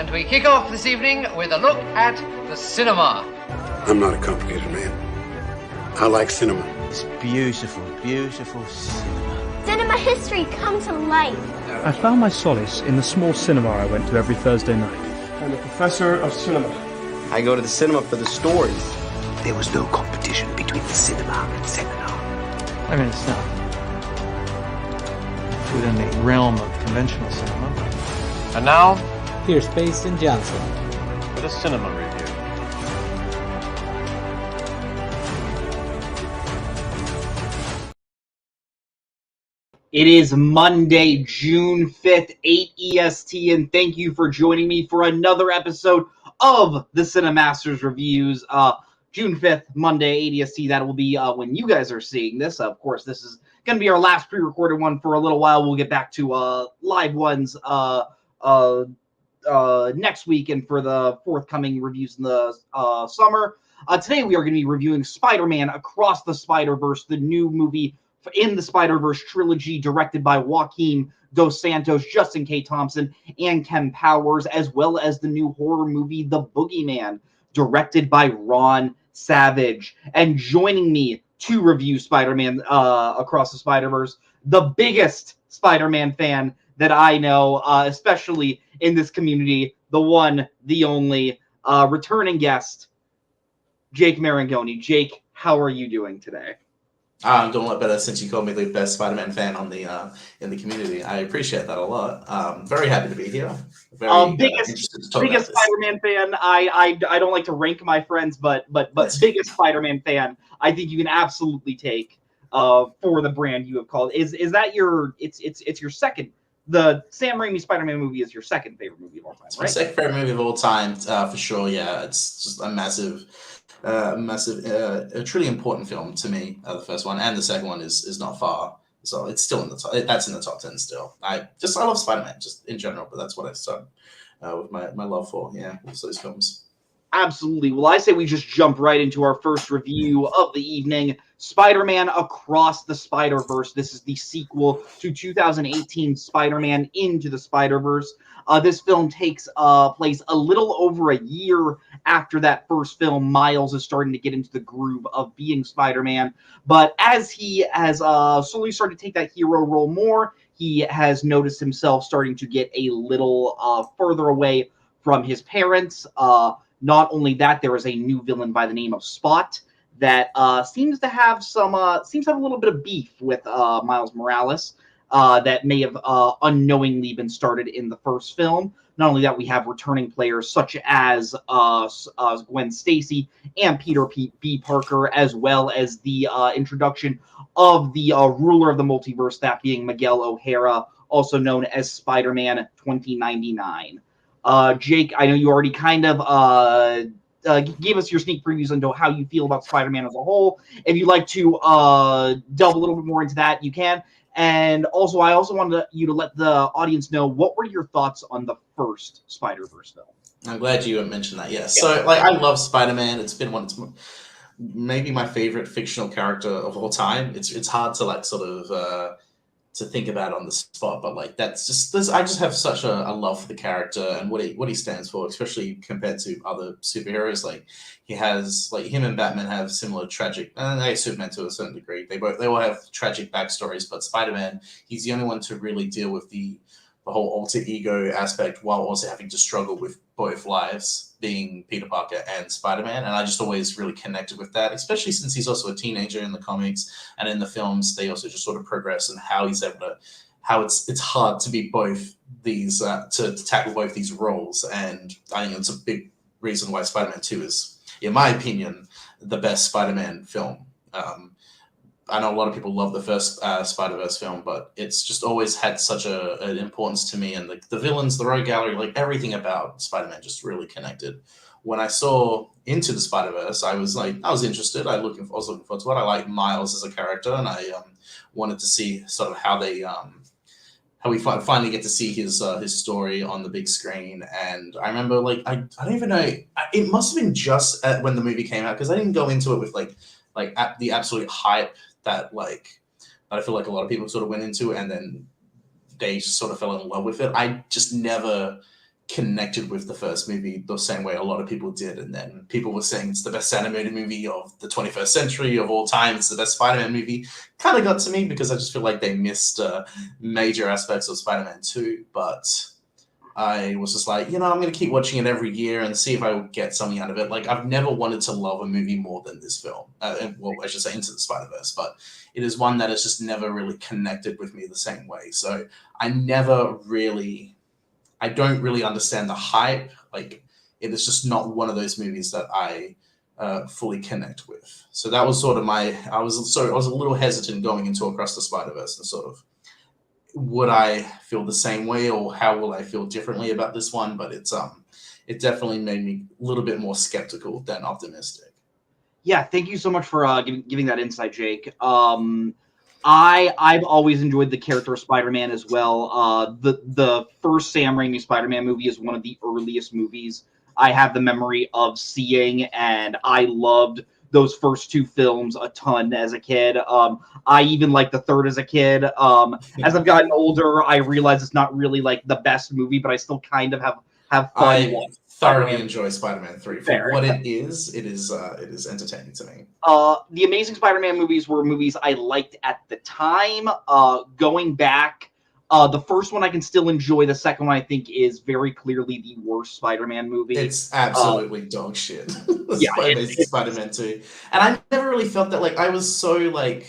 And we kick off this evening with a look at the cinema. I'm not a complicated man. I like cinema. It's beautiful, beautiful cinema. Cinema history come to life. I found my solace in the small cinema I went to every Thursday night. I'm a professor of cinema. I go to the cinema for the stories. There was no competition between the cinema and seminar. I mean, it's not within the realm of conventional cinema. And now, here's Pace and Johnson for the cinema review. It is Monday, June 5th, 8 EST, and thank you for joining me for another episode of the Cinemasters Reviews. June 5th, Monday, 8 EST. That will be when you guys are seeing this. Of course, this is going to be our last pre-recorded one for a little while. We'll get back to live ones next week and for the forthcoming reviews in the summer. Today, we are going to be reviewing Spider-Man Across the Spider-Verse, the new movie in the Spider-Verse trilogy, directed by Joaquin Dos Santos, Justin K. Thompson, and Ken Powers, as well as the new horror movie, The Boogeyman, directed by Ron Savage. And joining me to review Spider-Man Across the Spider-Verse, the biggest Spider-Man fan that I know, especially in this community, the one, the only, returning guest, Jake Marangoni. Jake, how are you doing today? I'm doing a lot better since you called me the best Spider-Man fan on the in the community. I appreciate that a lot. Very happy to be here. Biggest Spider-Man fan. I don't like to rank my friends, but biggest Spider-Man fan. I think you can absolutely take for the brand you have called. Is that your? It's your second. The Sam Raimi Spider-Man movie is your second favorite movie of all time, right? My second favorite movie of all time, for sure. Yeah, it's just a massive, a truly important film to me. The first one and the second one is not far, so it's still in the top. That's in the top 10 still. I love Spider-Man just in general, but that's what I start with my love for. Yeah, those films. Absolutely. Well, I say we just jump right into our first review of the evening, Spider-Man Across the Spider-Verse. This is the sequel to 2018 Spider-Man Into the Spider-Verse. This film takes place a little over a year after that first film. Miles is starting to get into the groove of being Spider-Man. But as he has slowly started to take that hero role more, he has noticed himself starting to get a little further away from his parents. Not only that, there is a new villain by the name of Spot that seems to have a little bit of beef with Miles Morales that may have unknowingly been started in the first film. Not only that, we have returning players such as Gwen Stacy and Peter B. Parker, as well as the introduction of the ruler of the multiverse, that being Miguel O'Hara, also known as Spider-Man 2099. Jake, I know you already kind of gave us your sneak previews into how you feel about Spider-Man as a whole. If you'd like to delve a little bit more into that, you can. And also, I also wanted you to let the audience know, what were your thoughts on the first Spider-Verse film? I'm glad you mentioned that. Yes. Yeah. So, I love Spider-Man. It's been maybe my favorite fictional character of all time. It's hard to to think about on the spot, but that's just this. I just have such a love for the character and what he stands for, especially compared to other superheroes. He has him and Batman have similar tragic, and Superman to a certain degree. They all have tragic backstories, but Spider-Man, he's the only one to really deal with the whole alter ego aspect while also having to struggle with both lives, being Peter Parker and Spider-Man. And I just always really connected with that, especially since he's also a teenager in the comics, and in the films they also just sort of progress and how he's able to, how it's hard to be both these to tackle both these roles. And I think it's a big reason why Spider-Man 2 is, in my opinion, the best Spider-Man film. I know a lot of people love the first Spider-Verse film, but it's just always had such an importance to me. And the villains, the rogue gallery, everything about Spider-Man just really connected. When I saw Into the Spider-Verse, I was interested. I was looking forward to it. I like Miles as a character, and I wanted to see sort of how we finally get to see his story on the big screen. And I remember, I don't even know, it must have been just when the movie came out, because I didn't go into it with the absolute hype that I feel like a lot of people sort of went into, and then they just sort of fell in love with it. I just never connected with the first movie the same way a lot of people did. And then people were saying it's the best animated movie of the 21st century of all time. It's the best Spider-Man movie. Kind of got to me because I just feel like they missed major aspects of Spider-Man 2. But I was just like, I'm going to keep watching it every year and see if I will get something out of it. Like, I've never wanted to love a movie more than this film. Well, I should say Into the Spider-Verse, but it is one that has just never really connected with me the same way. So I don't really understand the hype. Like, it is just not one of those movies that I fully connect with. So that was sort of I was a little hesitant going into Across the Spider-Verse and sort of, would I feel the same way or how will I feel differently about this one? But it definitely made me a little bit more skeptical than optimistic. Yeah, thank you so much for giving that insight, Jake. I've always enjoyed the character of Spider-Man as well. The first Sam Raimi Spider-Man movie is one of the earliest movies I have the memory of seeing, and I loved those first two films a ton as a kid. I even liked the third as a kid. As I've gotten older, I realize it's not really like the best movie, but I still kind of have fun. I thoroughly enjoy Spider-Man 3. For what it is entertaining to me. The Amazing Spider-Man movies were movies I liked at the time. Going back, the first one I can still enjoy. The second one I think is very clearly the worst Spider-Man movie. It's absolutely dog shit. Yeah, Amazing Spider-Man 2. And I never really felt that, like, I was so, like,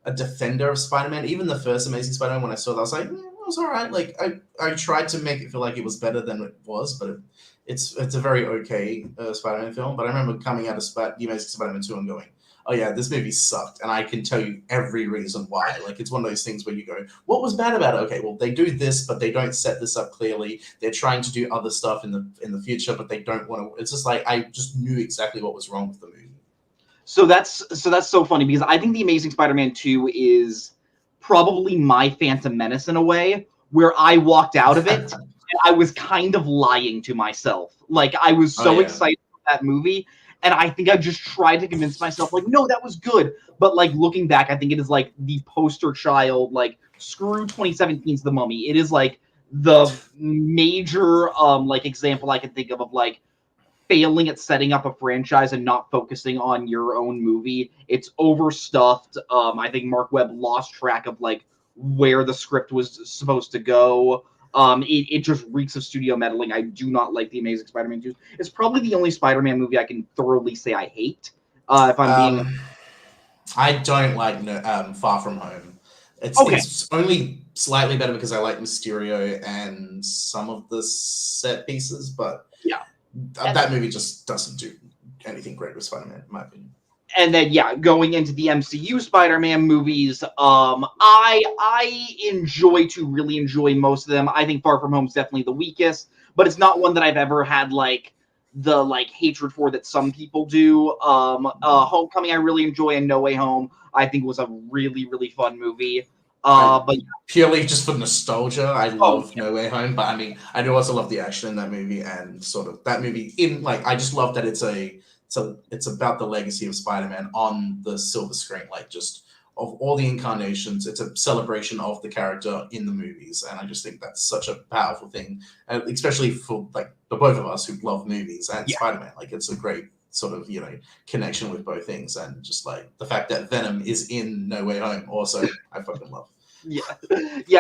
a defender of Spider-Man. Even the first Amazing Spider-Man, when I saw that, I was like, it was all right. Like, I tried to make it feel like it was better than it was, but it's a very okay Spider-Man film. But I remember coming out of The Amazing Spider-Man 2 and going, oh yeah, this movie sucked, and I can tell you every reason why. Like, it's one of those things where you go, what was bad about it? Okay, well, they do this, but they don't set this up clearly. They're trying to do other stuff in the future, but they don't want to. It's just like, I just knew exactly what was wrong with the movie. So that's so funny, because I think The Amazing Spider-Man 2 is probably my Phantom Menace in a way, where I walked out of it and I was kind of lying to myself. Like, I was so excited for that movie. And I think I just tried to convince myself, like, no, that was good. But, like, looking back, I think it is, like, the poster child, like, screw 2017's The Mummy. It is, like, the major, like, example I can think of, like, failing at setting up a franchise and not focusing on your own movie. It's overstuffed. I think Mark Webb lost track of, like, where the script was supposed to go. It just reeks of studio meddling. I do not like The Amazing Spider-Man 2. It's probably the only Spider-Man movie I can thoroughly say I hate. If I'm being, I don't like Far From Home. It's only slightly better because I like Mysterio and some of the set pieces, but that movie just doesn't do anything great with Spider-Man, in my opinion. And then, going into the MCU Spider-Man movies, I really enjoy most of them. I think Far From Home is definitely the weakest, but it's not one that I've ever had, like, the, like, hatred for that some people do. Homecoming I really enjoy, and No Way Home I think was a really, really fun movie. But purely just for nostalgia, I love No Way Home, but I mean, I do also love the action in that movie, and sort of that movie I just love that it's about the legacy of Spider-Man on the silver screen, like, just of all the incarnations. It's a celebration of the character in the movies, and I just think that's such a powerful thing, especially for, like, the both of us who love movies and Spider-Man. Like, it's a great sort of, connection with both things, and just, like, the fact that Venom is in No Way Home also, I fucking love.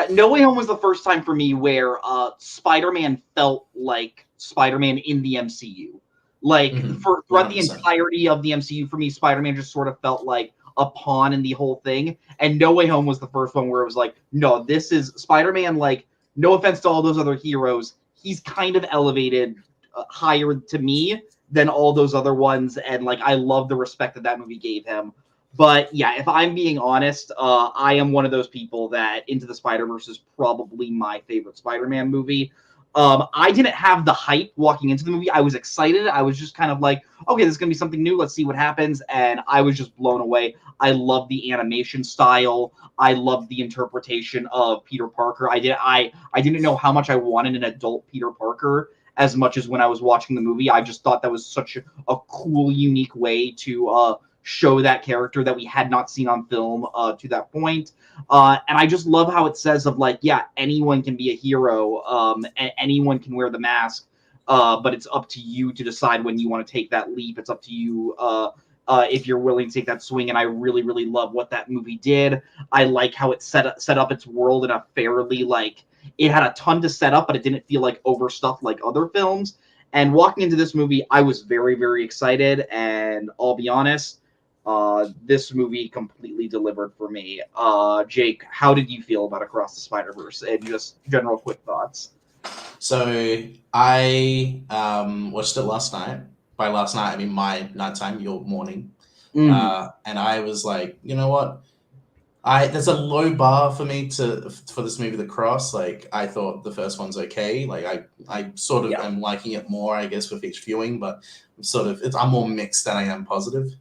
No Way Home was the first time for me where Spider-Man felt like Spider-Man in the MCU. Like, throughout the entirety of the MCU, for me, Spider-Man just sort of felt like a pawn in the whole thing. And No Way Home was the first one where it was like, no, this is Spider-Man. Like, no offense to all those other heroes, he's kind of elevated higher to me than all those other ones. And, like, I love the respect that movie gave him. But if I'm being honest, I am one of those people that Into the Spider-Verse is probably my favorite Spider-Man movie. I didn't have the hype walking into the movie. I was excited. I was just kind of like, okay, this is going to be something new. Let's see what happens. And I was just blown away. I love the animation style. I love the interpretation of Peter Parker. I didn't know how much I wanted an adult Peter Parker as much as when I was watching the movie. I just thought that was such a cool, unique way to show that character that we had not seen on film to that point. And I just love how it says of like, yeah, anyone can be a hero, and anyone can wear the mask, but it's up to you to decide when you want to take that leap. It's up to you if you're willing to take that swing. And I really, really love what that movie did. I like how it set up its world in a fairly like, it had a ton to set up, but it didn't feel like overstuffed like other films. And walking into this movie, I was very, very excited. And I'll be honest, this movie completely delivered for me. Jake, how did you feel about Across the Spider-Verse? And just general quick thoughts. So I watched it last night. By last night, I mean my nighttime, your morning. And I was like, you know what? There's a low bar for me for this movie to cross. Like, I thought the first one's okay. Like I sort of am liking it more, I guess, with each viewing, but I'm more mixed than I am positive.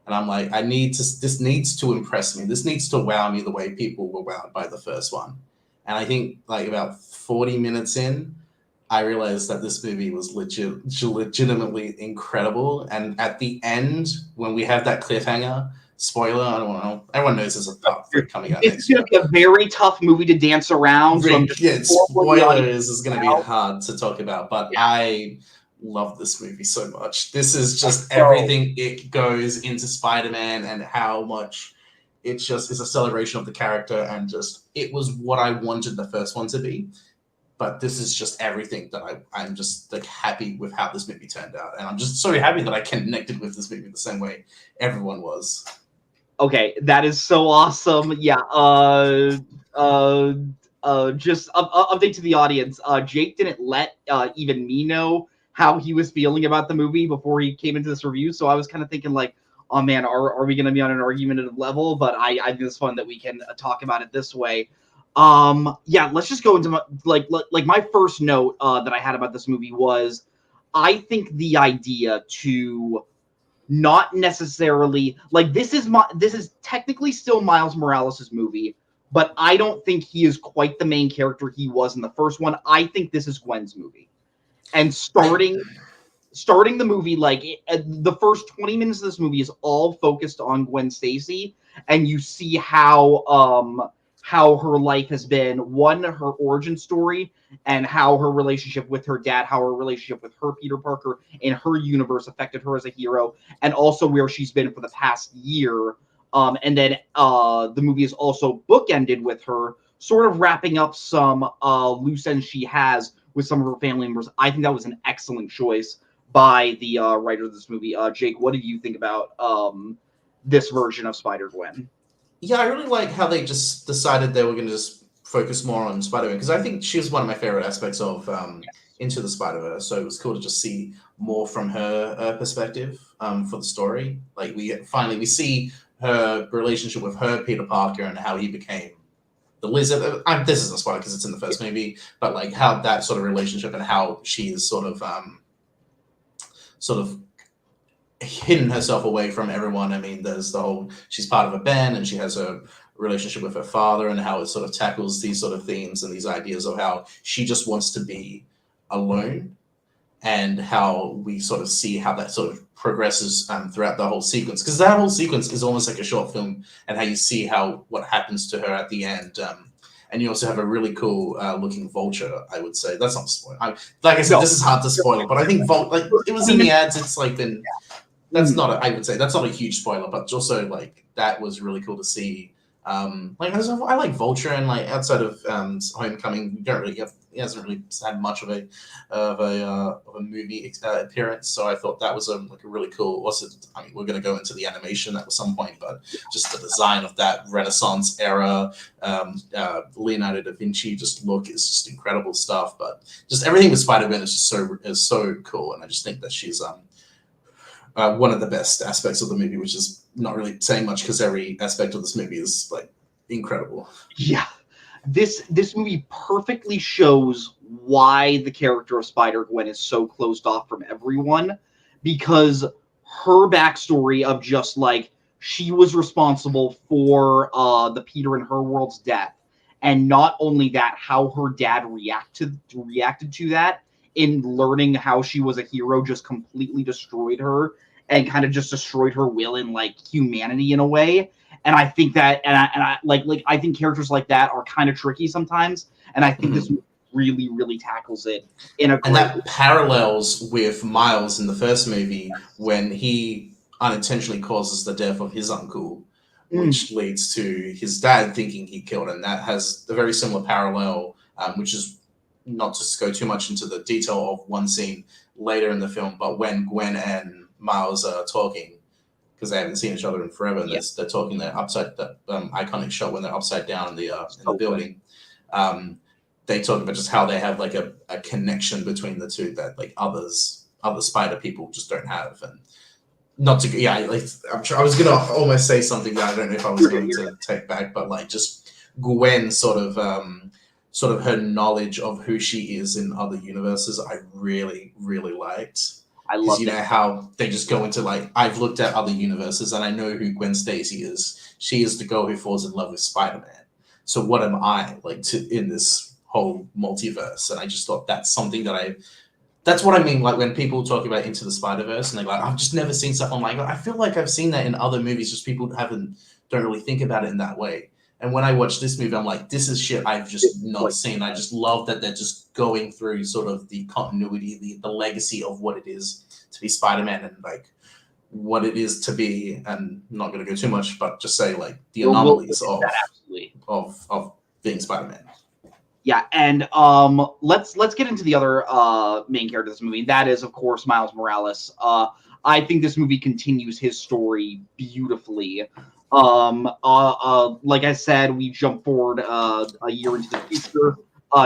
And I'm like, this needs to impress me. This needs to wow me the way people were wowed by the first one. And I think like about 40 minutes in, I realized that this movie was legitimately incredible. And at the end, when we have that cliffhanger, spoiler, I don't know. Everyone knows there's a part 3 coming out next year. It's a very tough movie to dance around. Spoilers is going to be hard to talk about, but I love this movie so much. This is just everything it goes into Spider-Man and how much it just is a celebration of the character, and just it was what I wanted the first one to be. But this is just everything that I'm just like happy with how this movie turned out. And I'm just so happy that I connected with this movie the same way everyone was. Okay, that is so awesome. Yeah. Just update to the audience. Jake didn't let even me know how he was feeling about the movie before he came into this review. So I was kind of thinking like, oh man, are we going to be on an argumentative level? But I think it's fun that we can talk about it this way. Yeah, let's just go into my first note that I had about this movie was, I think the idea to not necessarily like this is technically still Miles Morales' movie, but I don't think he is quite the main character he was in the first one. I think this is Gwen's movie, and starting the movie the first 20 minutes of this movie is all focused on Gwen Stacy, and you see how her life has been, her origin story, and how her relationship with her dad, how her relationship with her Peter Parker in her universe affected her as a hero, and also where she's been for the past year. And then the movie is also bookended with her sort of wrapping up some loose ends she has with some of her family members. I think that was an excellent choice by the writer of this movie. Jake, what did you think about this version of Spider-Gwen? Yeah, I really like how they just decided they were going to just focus more on Spider-Man, because I think she was one of my favorite aspects of Into the Spider-Verse. So it was cool to just see more from her perspective for the story. Like we see her relationship with her Peter Parker and how he became the Lizard. This isn't a spoiler because it's in the first movie, but like how that sort of relationship and how she is sort of hidden herself away from everyone. I mean, there's she's part of a band and she has a relationship with her father, and how it sort of tackles these sort of themes and these ideas of how she just wants to be alone, and how we sort of see how that sort of progresses throughout the whole sequence. Because that whole sequence is almost like a short film, and how you see what happens to her at the end. And you also have a really cool looking Vulture, I would say. That's not a spoiler. Like I said, this is hard to spoil, but I think it was in the ads. It's like been... That's I would say that's not a huge spoiler, but also like that was really cool to see. I like Vulture, and like outside of Homecoming, he hasn't really had much of a movie appearance. So I thought that was a really cool. Also, I mean, we're going to go into the animation at some point, but just the design of that Renaissance era, Leonardo da Vinci look is just incredible stuff. But just everything with Spider-Man is just so cool, and I just think that she's one of the best aspects of the movie, which is not really saying much because every aspect of this movie is like incredible. Yeah, this movie perfectly shows why the character of Spider-Gwen is so closed off from everyone, because her backstory of just like she was responsible for the Peter in her world's death, and not only that, how her dad reacted to that in learning how she was a hero just completely destroyed her. and kind of just destroyed her will and like humanity in a way. And I think that, and I like I think characters like that are kind of tricky sometimes. And I think this really, really tackles it in a great and that parallels with Miles in the first movie when he unintentionally causes the death of his uncle, which leads to his dad thinking he killed him. That has a very similar parallel, which is not to go too much into the detail of one scene later in the film, but when Gwen and Miles are talking, because they haven't seen each other in forever, and they're talking, they're upside, that iconic shot when they're upside down in the building. They talk about just how they have like a connection between the two that like other spider people just don't have. And not to, I'm sure I was gonna almost say something that I don't know if I was going to take back, but like just Gwen sort of her knowledge of who she is in other universes, I really, really liked. I love know how they just go into like, I've looked at other universes and I know who Gwen Stacy is. She is the girl who falls in love with Spider-Man. So what am I like in this whole multiverse? And I just thought that's something that's what I mean. Like when people talk about Into the Spider-Verse and they're like, I've just never seen stuff. I'm like, I feel like I've seen that in other movies, just people don't really think about it in that way. And when I watch this movie, I'm like, this is shit I've just not seen. I just love that they're just going through sort of the continuity, the legacy of what it is to be Spider-Man and like what it is to be, and I'm not going to go too much, but just say like the anomalies of being Spider-Man. Yeah, and let's get into the other main character of this movie. That is, of course, Miles Morales. I think this movie continues his story beautifully. Like I said, we jump forward a year into the future.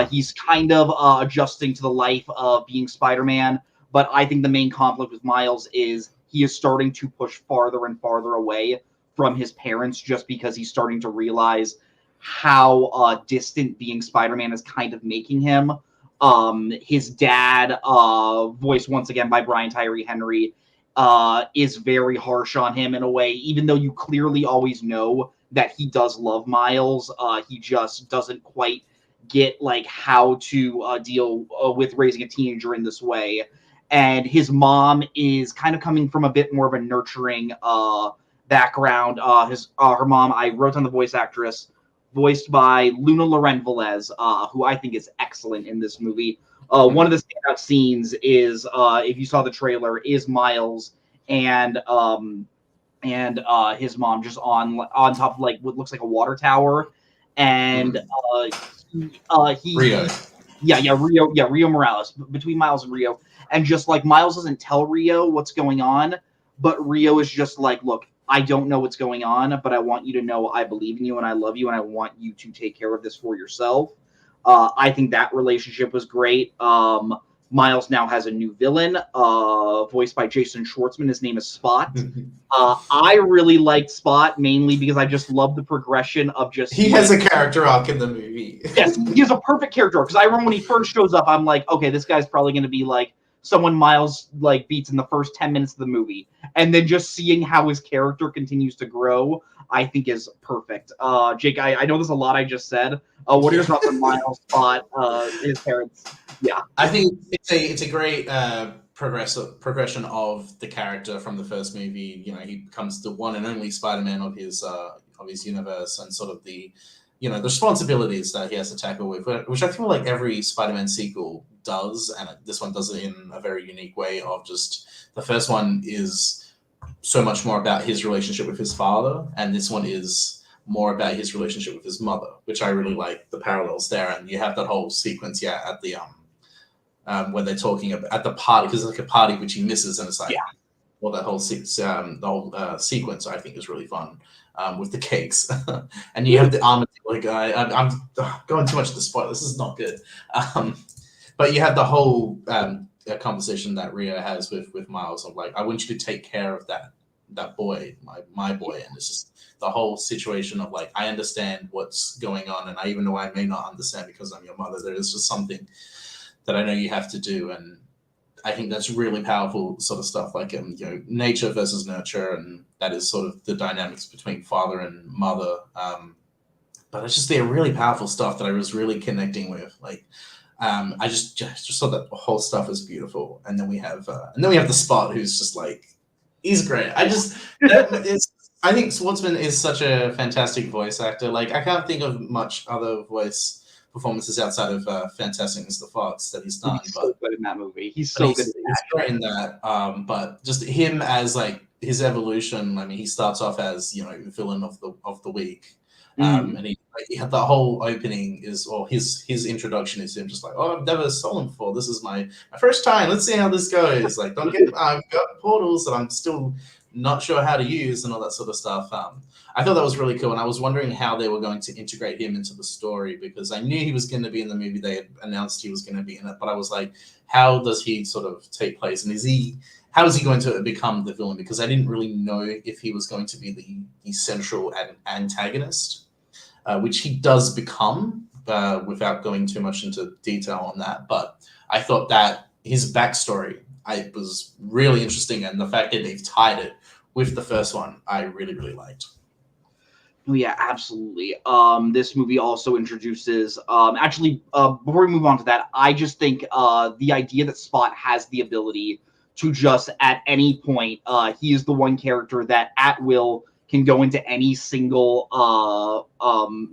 He's kind of adjusting to the life of being Spider-Man, but I think the main conflict with Miles is he is starting to push farther and farther away from his parents just because he's starting to realize how distant being Spider-Man is kind of making him. His dad, voiced once again by Brian Tyree Henry, is very harsh on him in a way, even though you clearly always know that he does love Miles. He just doesn't quite get like how to deal with raising a teenager in this way. And his mom is kind of coming from a bit more of a nurturing background. Her mom, I wrote on the voice actress, voiced by Luna Loren Velez, who I think is excellent in this movie. One of the standout scenes is, if you saw the trailer, is Miles and his mom just on top of like what looks like a water tower, and Rio. Rio Morales, between Miles and Rio, and just like Miles doesn't tell Rio what's going on, but Rio is just like, look, I don't know what's going on, but I want you to know I believe in you and I love you and I want you to take care of this for yourself. I think that relationship was great. Miles now has a new villain, voiced by Jason Schwartzman. His name is Spot. I really liked Spot mainly because I just love the progression of just... He has a character arc in the movie. Yes, he has a perfect character arc. Because I remember when he first shows up, I'm like, okay, this guy's probably going to be like someone Miles like beats in the first 10 minutes of the movie. And then just seeing how his character continues to grow, I think is perfect. Jake, I know there's a lot I just said. What are your thoughts on Miles, Spot, his parents? Yeah, I think it's a great progression of the character from the first movie. You know, he becomes the one and only Spider-Man of his universe, and sort of the the responsibilities that he has to tackle with, which I feel like every Spider-Man sequel does, and this one does it in a very unique way. Of just the first one is so much more about his relationship with his father, and this one is more about his relationship with his mother, which I really like the parallels there. And you have that whole sequence, at the when they're talking about at the party, because it's like a party which he misses, and it's like, well, that whole sequence I think is really fun, with the cakes, and you have the armadillo guy. I'm going too much to the spoil. This is not good, but you have the whole conversation that Rio has with Miles of like, I want you to take care of that boy, my boy, and it's just the whole situation of like, I understand what's going on, and even though I may not understand because I'm your mother, there is just something that I know you have to do. And I think that's really powerful sort of stuff, like nature versus nurture, and that is sort of the dynamics between father and mother. But it's just they're really powerful stuff that I was really connecting with. Like, I just thought that whole stuff is beautiful. And then we have the Spot, who's just like He's great. I think Schwartzman is such a fantastic voice actor. Like, I can't think of much other voice performances outside of Fantastic Mr. Fox that he's done. He's but so good in that movie. He's so good. He's great in that. But just him as like his evolution. I mean, he starts off as villain of the week, and he had the whole opening or his introduction is him just like, oh, I've never stolen before. This is my first time. Let's see how this goes. Like, I've got portals that I'm still not sure how to use and all that sort of stuff. I thought that was really cool, and I was wondering how they were going to integrate him into the story because I knew he was going to be in the movie. They had announced he was going to be in it, but I was like, how does he sort of take place, and how is he going to become the villain? Because I didn't really know if he was going to be the central antagonist, which he does become without going too much into detail on that. But I thought that his backstory was really interesting, and the fact that they've tied it with the first one, I really, really liked. Oh yeah, absolutely. This movie also introduces. Before we move on to that, I just think the idea that Spot has the ability to just at any point, he is the one character that at will can go into any single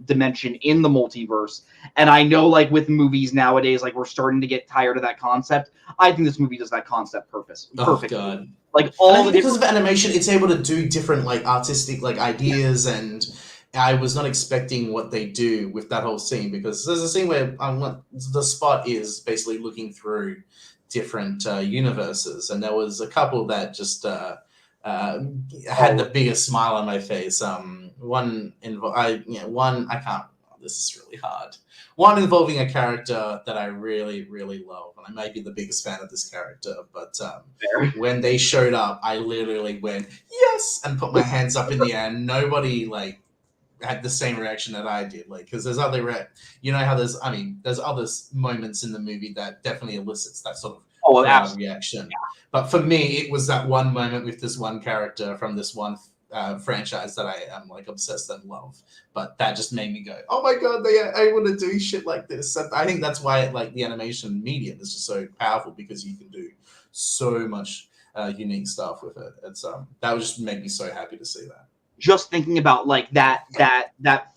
dimension in the multiverse. And I know, like with movies nowadays, like we're starting to get tired of that concept. I think this movie does that concept perfectly. Oh God. Like all because of animation, it's able to do different like artistic like ideas, and I was not expecting what they do with that whole scene because there's a scene where the Spot is basically looking through different universes, and there was a couple that just had the biggest smile on my face. One I can't. This is really hard. One involving a character that I really, really love, and I might be the biggest fan of this character. But when they showed up, I literally went yes and put my hands up in the air. Nobody like had the same reaction that I did, like because there's other how there's other moments in the movie that definitely elicits that sort of reaction. Yeah. But for me, it was that one moment with this one character from this one franchise that I am like obsessed and love. But that just made me go, oh my God, they are able to do shit like this. And I think that's why like the animation medium is just so powerful because you can do so much unique stuff with it. It's that would just make me so happy to see that. Just thinking about like that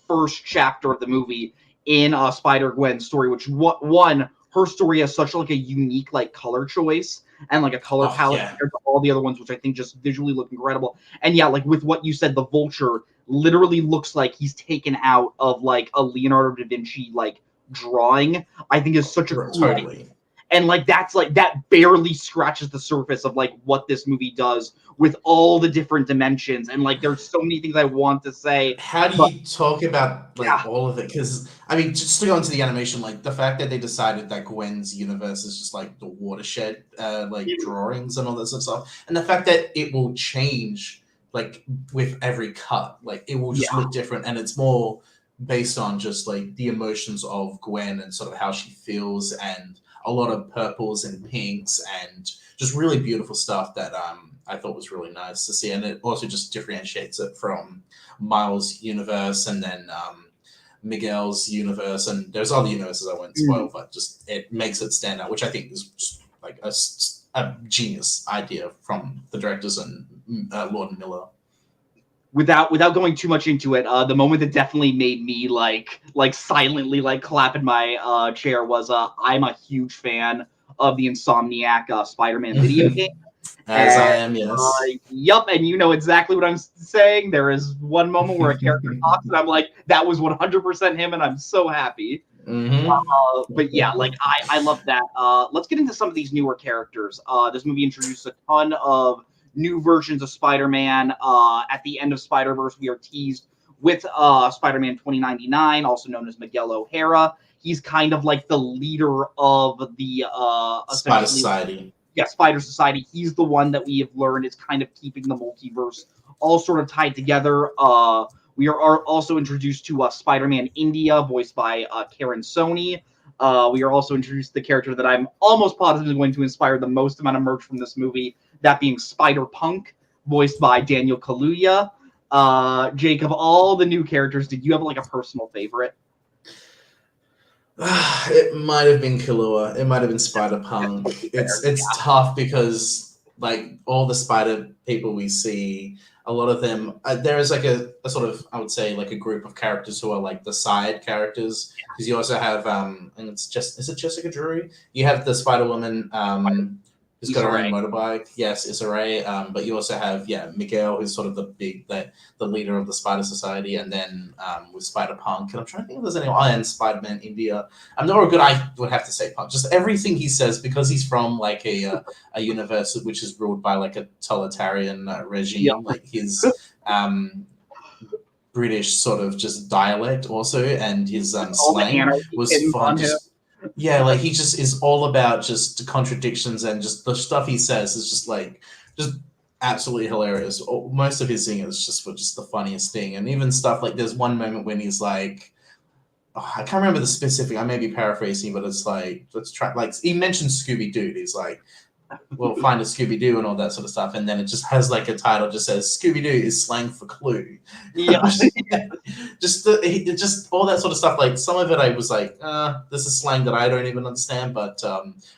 first chapter of the movie in Spider-Gwen's story, which her story has such like a unique like color choice and like a color palette compared to all the other ones, which I think just visually look incredible. And yeah, like with what you said, the Vulture literally looks like he's taken out of like a Leonardo da Vinci like drawing. I think is such a cool and like that's like that barely scratches the surface of like what this movie does with all the different dimensions. And like there's so many things I want to say. How do you talk about like all of it? Because I mean, just to go into the animation, like the fact that they decided that Gwen's universe is just like the watershed, like drawings and all that sort of stuff, and the fact that it will change like with every cut, like it will just look different, and it's more based on just like the emotions of Gwen and sort of how she feels, and a lot of purples and pinks and just really beautiful stuff that I thought was really nice to see. And it also just differentiates it from Miles' universe and then Miguel's universe. And there's other universes I won't spoil, but just it makes it stand out, which I think is just like a genius idea from the directors and Lord and Miller. Without going too much into it, the moment that definitely made me like silently like clap in my chair was I'm a huge fan of the Insomniac Spider-Man video game. As I am, yes. Yup, and you know exactly what I'm saying. There is one moment where a character talks, and I'm like, that was 100% him, and I'm so happy. But yeah, like I love that. Let's get into some of these newer characters. This movie introduced a ton of new versions of Spider-Man. At the end of Spider-Verse, we are teased with Spider-Man 2099, also known as Miguel O'Hara. He's kind of like the leader of the Spider Society. Yeah, Spider Society. He's the one that we have learned is kind of keeping the multiverse all sort of tied together. We are also introduced to Spider-Man India, voiced by Karen Sony. We are also introduced to the character that I'm almost positive is going to inspire the most amount of merch from this movie, that being Spider-Punk, voiced by Daniel Kaluuya. Jake, of all the new characters, did you have like a personal favorite? It might have been Kaluuya. It might have been Spider-Punk. It's tough because like all the spider people we see, a lot of them, there is like a sort of, I would say, like a group of characters who are like the side characters, because you also have and is it Jessica Drury? You have the Spider Woman who's got her own motorbike. Yes, Issa Rae. But you also have Miguel, who's sort of the leader of the Spider Society, and then with Spider Punk. And I'm trying to think if there's anyone. And Spider Man India. I'm not good. I would have to say Punk. Just everything he says, because he's from like a universe which is ruled by like a totalitarian regime. Like his British sort of just dialect also, and his slang was fun. Yeah, like he just is all about just contradictions, and just the stuff he says is just absolutely hilarious. Most of his singing is just the funniest thing, and even stuff like there's one moment when he's like, I can't remember the specific. I may be paraphrasing, but it's like let's try. Like he mentioned Scooby Doo. He's like, we'll find a Scooby Doo and all that sort of stuff, and then it just has like a title just says Scooby Doo is slang for clue. Yeah, just all that sort of stuff. Like some of it, I was like, this is slang that I don't even understand, but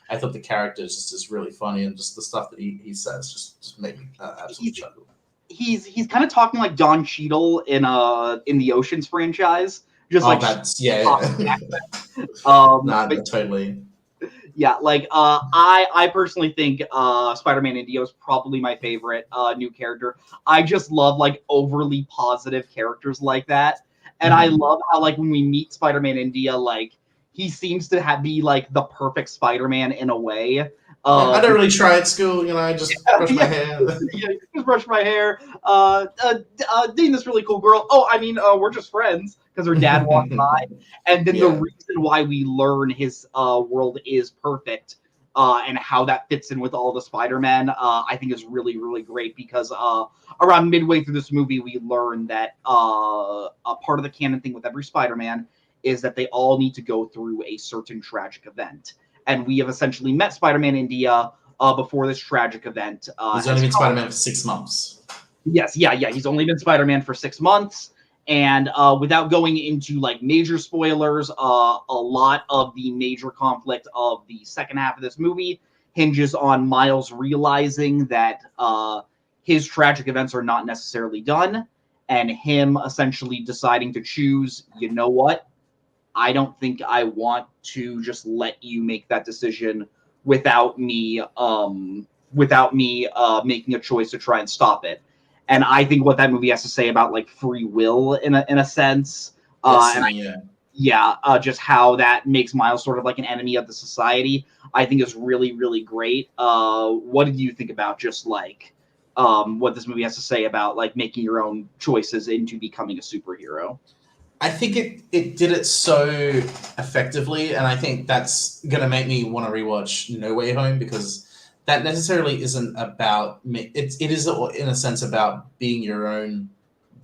I thought the character just is really funny, and just the stuff that he says just made me absolutely chuckle. He's kind of talking like Don Cheadle in the Oceans franchise, just totally. Yeah, like I personally think Spider-Man India is probably my favorite new character. I just love like overly positive characters like that, and I love how like when we meet Spider-Man India, like he seems to be like the perfect Spider-Man in a way. I don't really try at school, I just brush my hair. Just brush my hair. Dating this really cool girl. Oh, I mean, we're just friends because her dad walked by. And then the reason why we learn his world is perfect and how that fits in with all the Spider-Man, I think is really, really great, because around midway through this movie, we learn that a part of the canon thing with every Spider-Man is that they all need to go through a certain tragic event. And we have essentially met Spider-Man India before this tragic event. He's only been Spider-Man for 6 months. Yes, he's only been Spider-Man for 6 months. And without going into like major spoilers, a lot of the major conflict of the second half of this movie hinges on Miles realizing that his tragic events are not necessarily done, and him essentially deciding to choose, you know what? I don't think I want to just let you make that decision without me making a choice to try and stop it. And I think what that movie has to say about like free will in a sense, just how that makes Miles sort of like an enemy of the society, I think is really, really great. What did you think about just like what this movie has to say about like making your own choices into becoming a superhero? I think it did it so effectively, and I think that's going to make me want to rewatch No Way Home, because that necessarily isn't about me. It is in a sense about being your own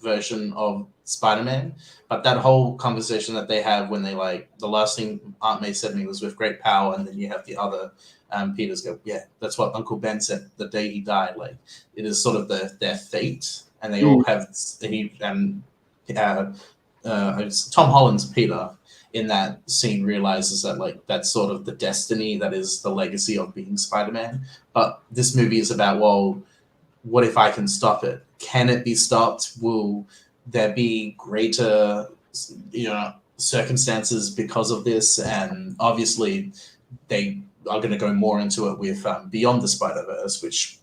version of Spider-Man, but that whole conversation that they have when they like, the last thing Aunt May said to me was with great power, and then you have the other Peters go, yeah, that's what Uncle Ben said the day he died. Like, it is sort of their fate, and they all have Tom Holland's Peter in that scene realizes that like that's sort of the destiny that is the legacy of being Spider-Man. But this movie is about, well, what if I can stop it? Can it be stopped? Will there be greater circumstances because of this? And obviously they are going to go more into it with Beyond the Spider-Verse, which,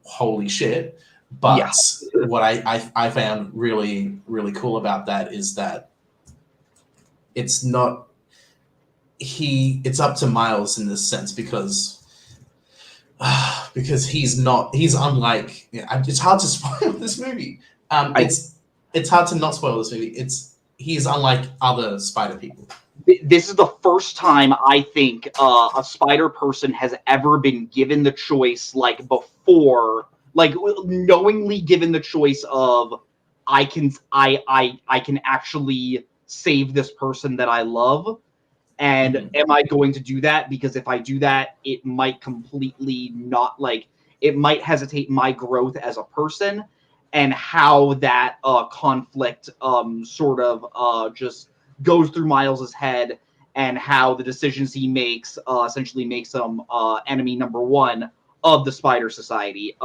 holy shit. But what I found really, really cool about that is that it's not it's up to Miles in this sense, because he's unlike, it's hard to spoil this movie. It's hard to not spoil this movie. He's unlike other Spider people. This is the first time I think a Spider person has ever been given the choice, like before, like knowingly given the choice of I can actually save this person that I love, and am I going to do that? Because if I do that, it might completely not, like, it might hesitate my growth as a person, and how that conflict sort of just goes through Miles's head, and how the decisions he makes essentially makes him enemy number one of the Spider Society.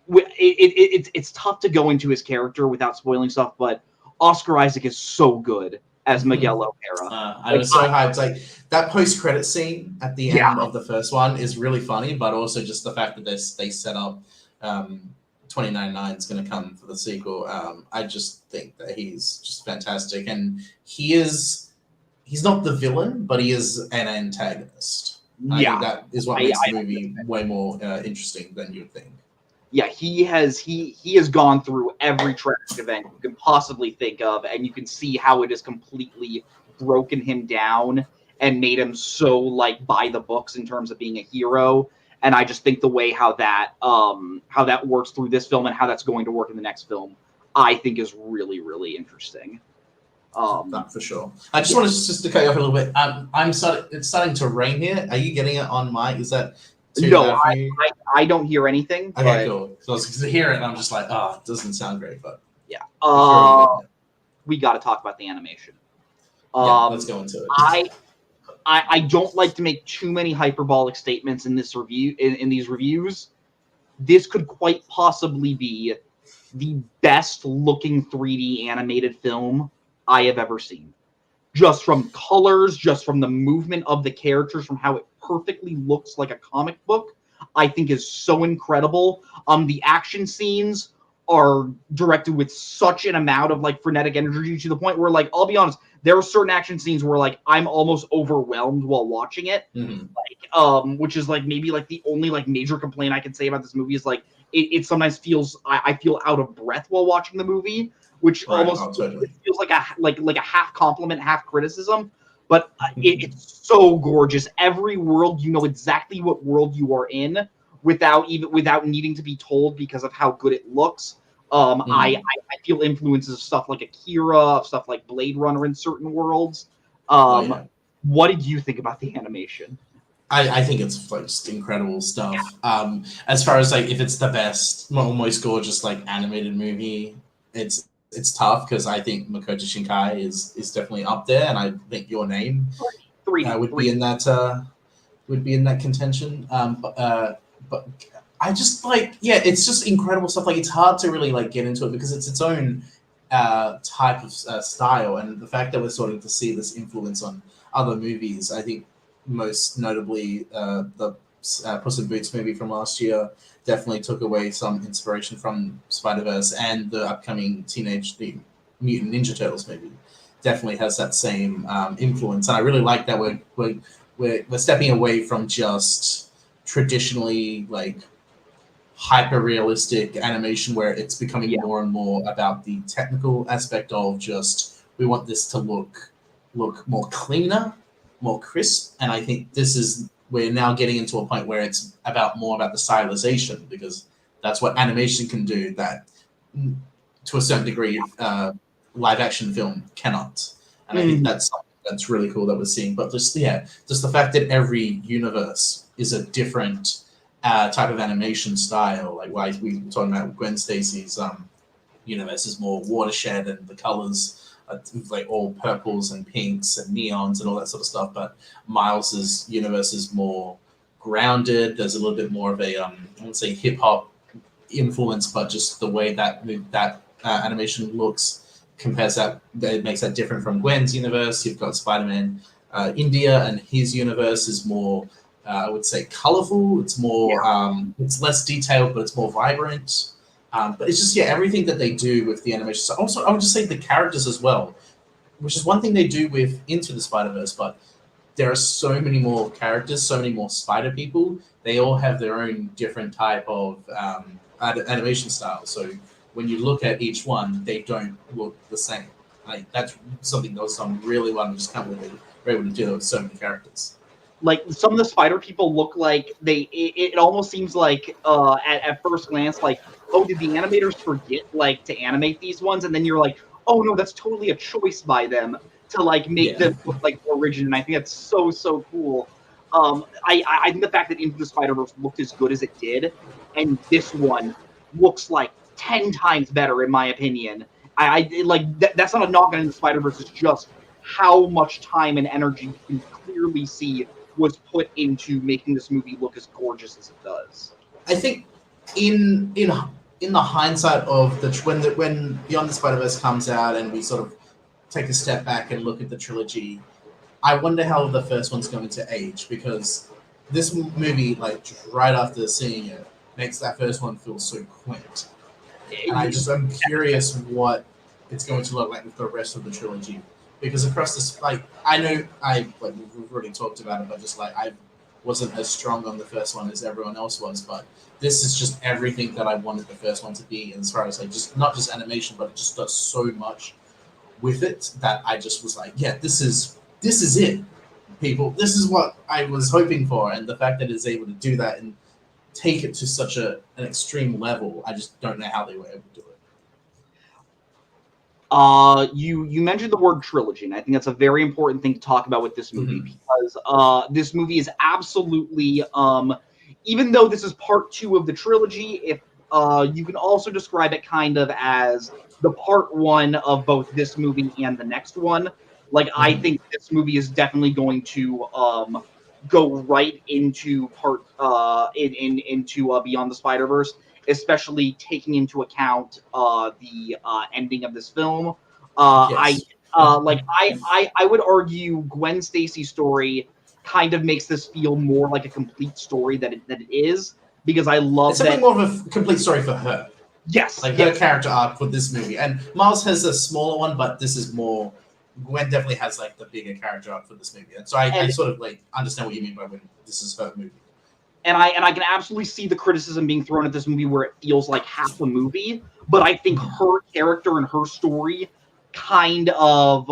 It's tough to go into his character without spoiling stuff, but Oscar Isaac is so good as Miguel O'Hara. I was so hyped. Like that post-credit scene at the end of the first one is really funny, but also just the fact that they set up 2099 is going to come for the sequel. I just think that he's just fantastic, and he's not the villain, but he is an antagonist. I think that is what makes the movie way more interesting than you'd think. Yeah, he has gone through every tragic event you can possibly think of, and you can see how it has completely broken him down and made him so like by the books in terms of being a hero. And I just think the way how that works through this film and how that's going to work in the next film, I think is really, really interesting. That for sure. I just wanted to cut you off a little bit. It's starting to rain here. Are you getting it on mic? Is that too no? I don't hear anything. Okay, cool. So I was to hear it, and I'm just like, it doesn't sound great, but yeah. We got to talk about the animation. Let's go into it. I don't like to make too many hyperbolic statements in this review. In these reviews, this could quite possibly be the best looking 3D animated film I have ever seen. Just from colors, just from the movement of the characters, from how it perfectly looks like a comic book, I think is so incredible. The action scenes are directed with such an amount of like frenetic energy to the point where, like, I'll be honest, there are certain action scenes where like I'm almost overwhelmed while watching it. Like, which is like maybe like the only like major complaint I can say about this movie is like it sometimes feels I feel out of breath while watching the movie, which almost feels like a half compliment, half criticism. But it's so gorgeous. Every world, you know exactly what world you are in without needing to be told because of how good it looks. I feel influences of stuff like Akira, stuff like Blade Runner in certain worlds. What did you think about the animation? I think it's like just incredible stuff. As far as like if it's the best, most gorgeous like animated movie, it's tough because I think Makoto Shinkai is definitely up there, and I think Your Name would be in that contention. But I just like it's just incredible stuff. Like it's hard to really like get into it because it's its own type of style, and the fact that we're starting to see this influence on other movies, I think most notably the Puss in Boots movie from last year definitely took away some inspiration from Spider-Verse, and the upcoming Teenage Mutant Ninja Turtles movie definitely has that same influence. And I really like that we're stepping away from just traditionally like hyper realistic animation where it's becoming more and more about the technical aspect of just we want this to look more cleaner, more crisp. And I think we're now getting into a point where it's more about the stylization, because that's what animation can do that to a certain degree live action film cannot. And I think that's really cool that we're seeing. But just the fact that every universe is a different type of animation style. Like we were talking about Gwen Stacy's universe is more watershed, and the colors are like all purples and pinks and neons and all that sort of stuff. But Miles's universe is more grounded. There's a little bit more of a I wouldn't say hip hop influence, but just the way that animation looks compares that makes that different from Gwen's universe. You've got Spider-Man India, and his universe is more I would say colorful. It's more it's less detailed, but it's more vibrant. But it's just everything that they do with the animation. So also I would just say the characters as well, which is one thing they do with Into the Spider-Verse, but there are so many more characters, so many more spider people. They all have their own different type of animation style. So when you look at each one, they don't look the same. Like that's something that was done really well. I just can't believe they were able to do that with so many characters. Like some of the spider people look like it almost seems like at first glance like, oh, did the animators forget like to animate these ones? And then you're like, oh no, that's totally a choice by them to like make them look like original. And I think that's so cool. I think the fact that Into the Spider-Verse looked as good as it did, and this one looks like 10 times better in my opinion. That's not a knock on Into the Spider-Verse. It's just how much time and energy you can clearly see was put into making this movie look as gorgeous as it does. I think in the hindsight of when Beyond the Spider-Verse comes out and we sort of take a step back and look at the trilogy, I wonder how the first one's going to age, because this movie, like right after seeing it, makes that first one feel so quaint. And I'm curious what it's going to look like with the rest of the trilogy, because across this, like we've already talked about it, but just like I wasn't as strong on the first one as everyone else was, but this is just everything that I wanted the first one to be, as far as like just not just animation, but it just does so much with it that I just was like, yeah, this is it, people. This is what I was hoping for, and the fact that it's able to do that and take it to such an extreme level, I just don't know how they were able to do it. You mentioned the word trilogy, and I think that's a very important thing to talk about with this movie, because this movie is absolutely, even though this is part 2 of the trilogy, if you can also describe it kind of as the part 1 of both this movie and the next one. Like, I think this movie is definitely going to go right into into Beyond the Spider-Verse, especially taking into account the ending of this film. Yes. I would argue Gwen Stacy's story kind of makes this feel more like a complete story than it is, because I love it's something more of a complete story for her. Yes, like her character arc for this movie, and Miles has a smaller one, but this is more. Gwen definitely has like the bigger character arc for this movie, and so I sort of like understand what you mean by when this is her movie. And I can absolutely see the criticism being thrown at this movie where it feels like half a movie, but I think her character and her story kind of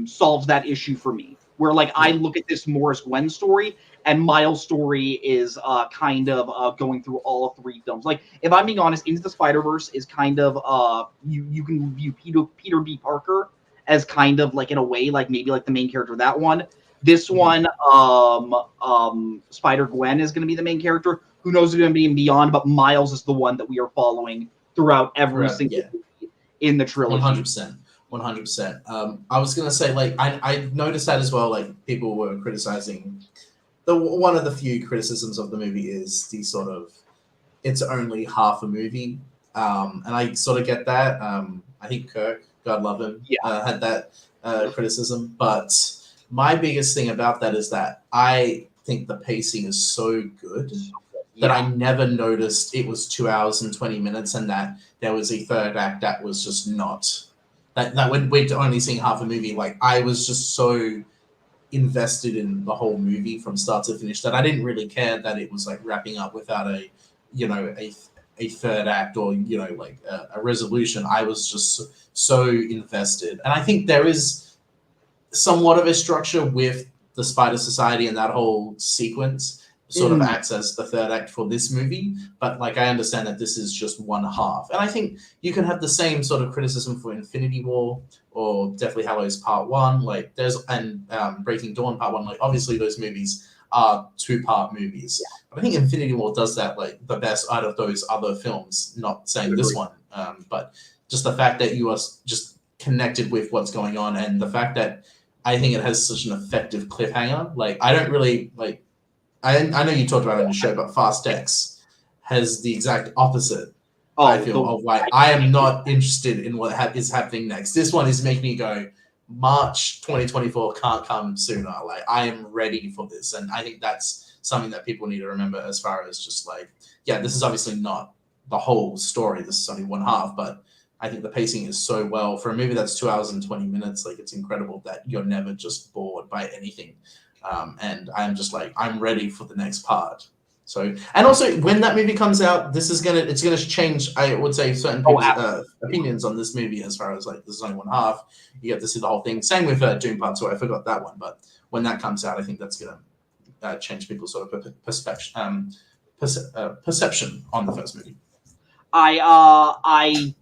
solves that issue for me. Where like I look at this more as Gwen's story, and Miles' story is kind of going through all 3 films. Like, if I'm being honest, Into the Spider-Verse is kind of you can view Peter B. Parker as kind of like, in a way, like maybe like the main character of that one. This one, Spider-Gwen is going to be the main character. Who knows who's going to be in Beyond, but Miles is the one that we are following throughout every single movie in the trilogy. 100%. I was going to say, like, I noticed that as well. Like, people were criticizing. One of the few criticisms of the movie is the sort of, it's only half a movie. And I sort of get that. I think Kirk, God love him, had that criticism. But my biggest thing about that is that I think the pacing is so good that I never noticed it was 2 hours and 20 minutes and that there was a third act that was just not that when we're only seeing half a movie. Like, I was just so invested in the whole movie from start to finish that I didn't really care that it was like wrapping up without a third act or like a resolution. I was just so invested, and I think there is somewhat of a structure with the Spider Society, and that whole sequence sort of acts as the third act for this movie. But like, I understand that this is just one half, and I think you can have the same sort of criticism for Infinity War or Deathly Hallows Part 1. Like, there's Breaking Dawn Part 1. Like, obviously those movies are 2-part movies. But I think Infinity War does that like the best out of those other films. Not saying this one, but just the fact that you are just connected with what's going on, and the fact that I think it has such an effective cliffhanger. Like, I don't really like. I know you talked about it in the show, but Fast X has the exact opposite. I feel of like, I am not interested in what is happening next. This one is making me go, March 2024 can't come sooner. Like, I am ready for this, and I think that's something that people need to remember as far as just like, yeah, this is obviously not the whole story. This is only one half, but I think the pacing is so well for a movie that's 2 hours and 20 minutes. Like, it's incredible that you're never just bored by anything. And I'm just like, I'm ready for the next part. So, and also when that movie comes out, it's gonna change, I would say, certain people's opinions on this movie, as far as like, this is only one half. You get to see the whole thing. Same with Doom Part 2. I forgot that one, but when that comes out, I think that's gonna change people's sort of perception on the first movie. I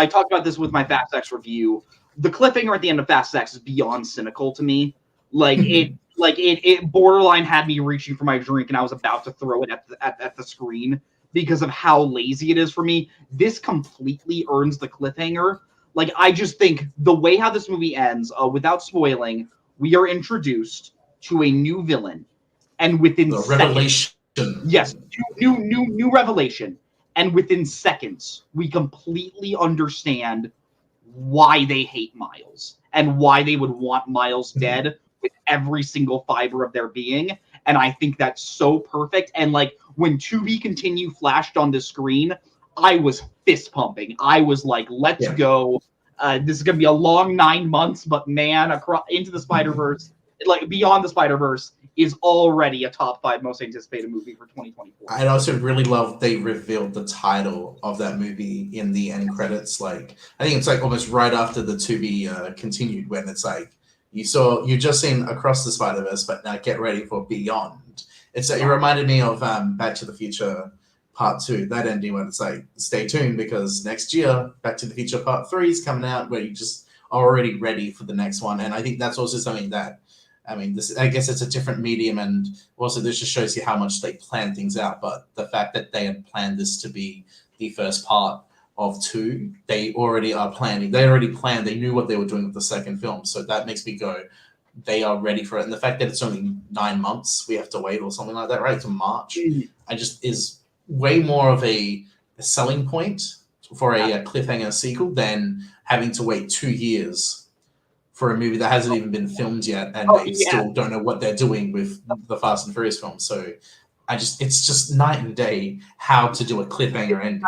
talked about this with my Fast X review. The cliffhanger at the end of Fast X is beyond cynical to me. Like, it borderline had me reaching for my drink, and I was about to throw it at the screen because of how lazy it is for me. This completely earns the cliffhanger. Like, I just think the way how this movie ends, without spoiling, we are introduced to a new villain and within The seconds, revelation. yes, new revelation, and within seconds, we completely understand why they hate Miles and why they would want Miles dead with every single fiber of their being. And I think that's so perfect. And like when To Be Continue flashed on the screen, I was fist pumping. I was like, let's go. This is gonna be a long 9 months, but man, across Into the Spider-Verse, like Beyond the Spider-Verse, is already a top 5 most anticipated movie for 2024. I also really love they revealed the title of that movie in the end credits. Like I think it's like almost right after the To Be Continued, when it's like you just seen Across the Spider-Verse, but now get ready for Beyond. It reminded me of Back to the Future Part 2, that ending when it's like, stay tuned because next year Back to the Future Part 3 is coming out, where you just are already ready for the next one. And I think that's also something that, I mean, I guess it's a different medium, and also this just shows you how much they plan things out. But the fact that they had planned this to be the first part of 2, they already are planning. They already planned. They knew what they were doing with the second film. So that makes me go, they are ready for it. And the fact that it's only 9 months we have to wait or something like that, right, to March, is way more of a selling point for a cliffhanger sequel than having to wait 2 years for a movie that hasn't even been filmed yet, and they still don't know what they're doing with the Fast and Furious film. So it's just night and day how to do a cliffhanger ending.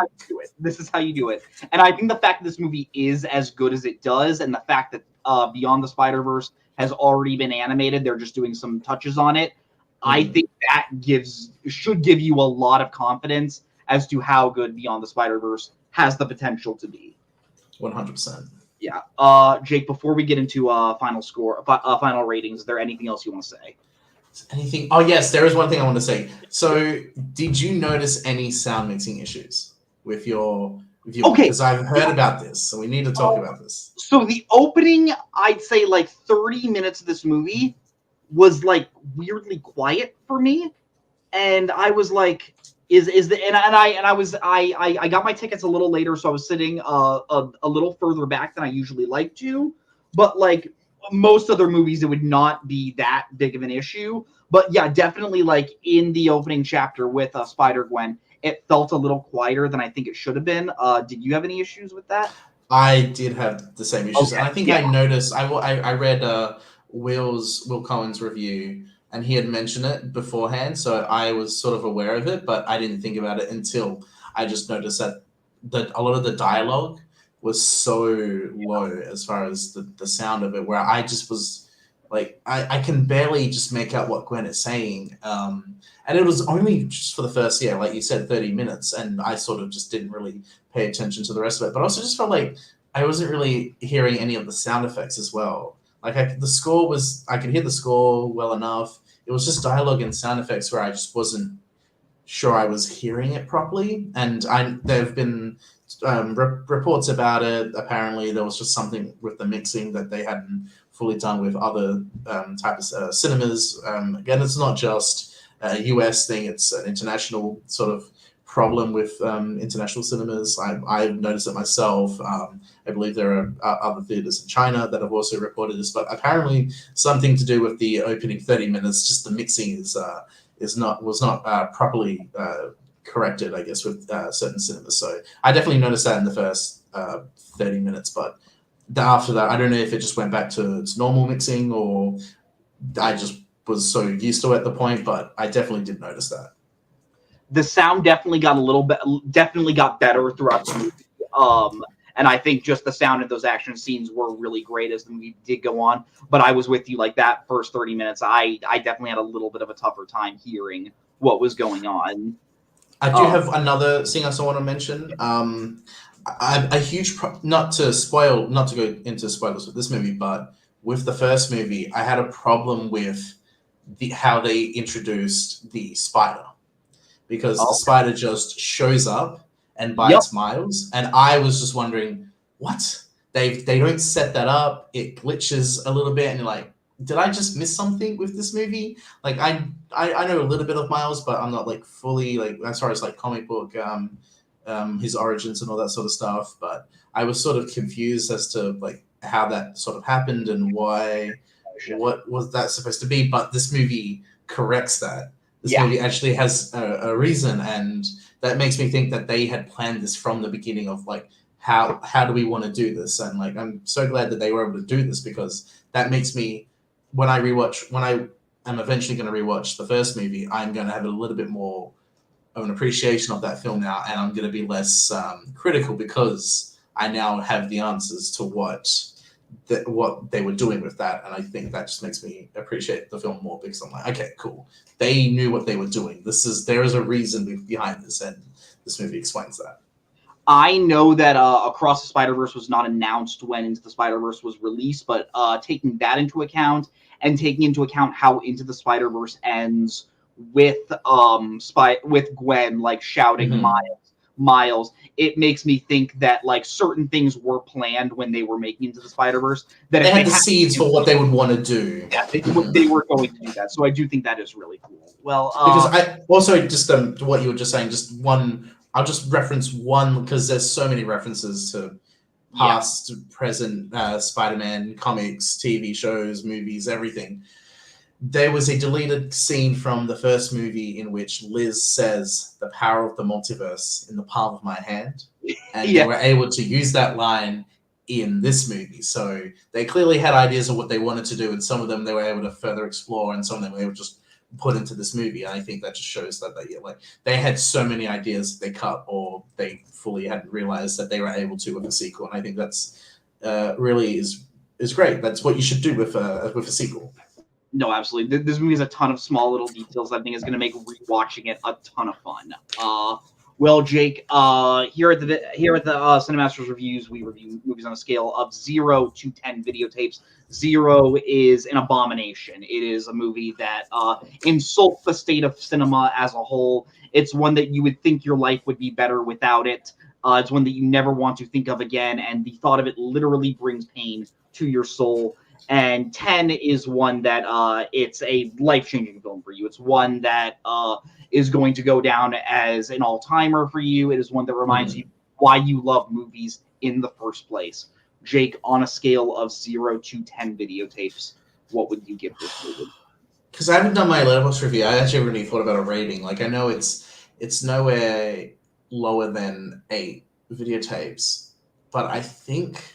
This is how you do it. And I think the fact that this movie is as good as it does, and the fact that Beyond the Spider-Verse has already been animated, they're just doing some touches on it, I think that should give you a lot of confidence as to how good Beyond the Spider-Verse has the potential to be. 100%. Yeah. Jake, before we get into final ratings, is there anything else you want to say? Anything? Oh, yes, there is one thing I want to say. So, did you notice any sound mixing issues with your viewing? Okay. Because I've heard about this, so we need to talk about this. So, the opening, I'd say like 30 minutes of this movie was like weirdly quiet for me. And I was like, I got my tickets a little later, so I was sitting a little further back than I usually like to. But like most other movies, it would not be that big of an issue. But yeah, definitely like in the opening chapter with Spider-Gwen, it felt a little quieter than I think it should have been. Did you have any issues with that? I did have the same issues. Okay. And I think I noticed, I read Will Cohen's review, and he had mentioned it beforehand, so I was sort of aware of it, but I didn't think about it until I just noticed that a lot of the dialogue was so low as far as the sound of it, where I just was like, I can barely just make out what Gwen is saying. And it was only just for the first, like you said, 30 minutes, and I sort of just didn't really pay attention to the rest of it. But I also just felt like I wasn't really hearing any of the sound effects as well. Like the score was, I could hear the score well enough. It was just dialogue and sound effects where I just wasn't sure I was hearing it properly. And there have been reports about it. Apparently, there was just something with the mixing that they hadn't fully done with other types of cinemas. Again, it's not just a US thing; it's an international sort of problem with international cinemas. I've noticed it myself. I believe there are other theaters in China that have also reported this, but apparently something to do with the opening 30 minutes, just the mixing was not properly corrected, I guess, with certain cinemas. So I definitely noticed that in the first 30 minutes, but after that, I don't know if it just went back to its normal mixing or I just was so used to it at the point, but I definitely did notice that. The sound definitely got better throughout the movie. And I think just the sound of those action scenes were really great as the movie did go on. But I was with you, like that first 30 minutes, I definitely had a little bit of a tougher time hearing what was going on. I do have another thing I also want to mention. A huge not to go into spoilers with this movie, but with the first movie, I had a problem with how they introduced the spider, because the spider just shows up and bites Miles, and I was just wondering, what? They don't set that up. It glitches a little bit, and you're like, did I just miss something with this movie? Like I know a little bit of Miles, but I'm not like fully like as far as like comic book his origins and all that sort of stuff. But I was sort of confused as to like how that sort of happened and what was that supposed to be. But this movie corrects that. This Yeah. movie actually has a reason, and that makes me think that they had planned this from the beginning of like how do we want to do this, and like I'm so glad that they were able to do this, because that makes me when I am eventually going to rewatch the first movie, I'm going to have a little bit more of an appreciation of that film now, and I'm going to be less critical because I now have the answers to what they were doing with that, and I think that just makes me appreciate the film more, because I'm like, okay, cool, they knew what they were doing. There is a reason behind this, and this movie explains that. I know that Across the Spider-Verse was not announced when Into the Spider-Verse was released, but taking that into account and taking into account how Into the Spider-Verse ends with with Gwen like shouting Miles, it makes me think that like certain things were planned when they were making Into the Spider-Verse. That they had the seeds for what they would want to do. Yeah, they were going to do that. So I do think that is really cool. Well, because I also just what you were just saying, just one. I'll just reference one because there's so many references to past, present Spider-Man comics, TV shows, movies, everything. There was a deleted scene from the first movie in which Liz says, "The power of the multiverse in the palm of my hand," and they were able to use that line in this movie. So they clearly had ideas of what they wanted to do, and some of them they were able to further explore, and some of them they were just put into this movie. And I think that just shows that they had so many ideas they cut, or they fully hadn't realized that they were able to with a sequel. And I think that's really is great. That's what you should do with a sequel. No, absolutely. This movie has a ton of small little details that I think is going to make rewatching it a ton of fun. Well, Jake, here at the Cinemasters Reviews, we review movies on a scale of 0 to 10 videotapes. 0 is an abomination. It is a movie that insults the state of cinema as a whole. It's one that you would think your life would be better without it. It's one that you never want to think of again, and the thought of it literally brings pain to your soul. And 10 is one that it's a life-changing film for you. It's one that is going to go down as an all-timer for you. It is one that reminds you why you love movies in the first place. Jake, on a scale of 0 to 10 videotapes, what would you give this movie? Because I haven't done my Letterboxd review, I actually really thought about a rating. Like, I know it's nowhere lower than 8 videotapes, but I think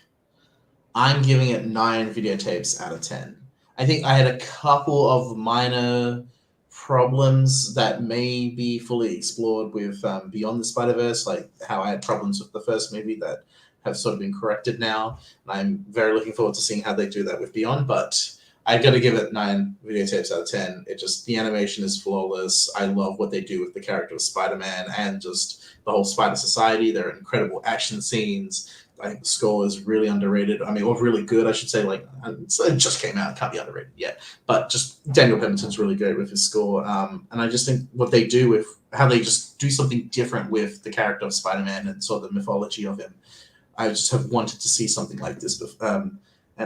I'm giving it 9 videotapes out of 10. I think I had a couple of minor problems that may be fully explored with Beyond the Spider-Verse, like how I had problems with the first movie that have sort of been corrected now. And I'm very looking forward to seeing how they do that with Beyond, but I've got to give it 9 videotapes out of 10. The animation is flawless. I love what they do with the character of Spider-Man and just the whole Spider Society. There are incredible action scenes. I think the score is really underrated. I mean, or really good, I should say. Like, it just came out, can't be underrated yet. But just Daniel Pemberton's really good with his score. And I just think what they do with how they just do something different with the character of Spider-Man and sort of the mythology of him. I just have wanted to see something like this. And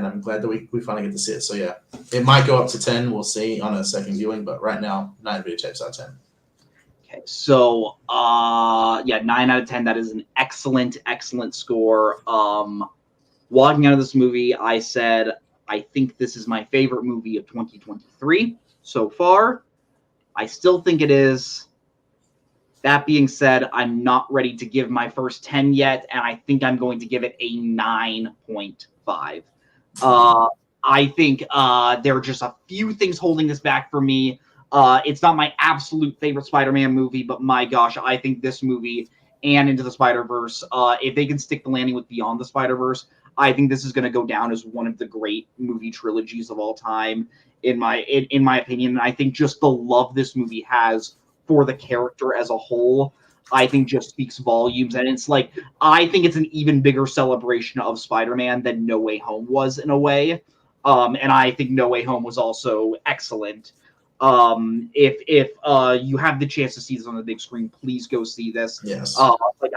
I'm glad that we finally get to see it. So yeah, it might go up to 10. We'll see on a second viewing. But right now, 9 videotapes out of 10. Okay, so 9 out of 10. That is an excellent score. Walking out of this movie, I said I think this is my favorite movie of 2023 so far. I still think it is. That being said, I'm not ready to give my first 10 yet, and I think I'm going to give it a 9.5. I think there are just a few things holding this back for me. It's not my absolute favorite Spider-Man movie, but my gosh, I think this movie and Into the Spider-Verse, if they can stick the landing with Beyond the Spider-Verse, I think this is going to go down as one of the great movie trilogies of all time, in my opinion. And I think just the love this movie has for the character as a whole, I think just speaks volumes. And it's like, I think it's an even bigger celebration of Spider-Man than No Way Home was in a way. And I think No Way Home was also excellent. If you have the chance to see this on the big screen, please go see this. Yes.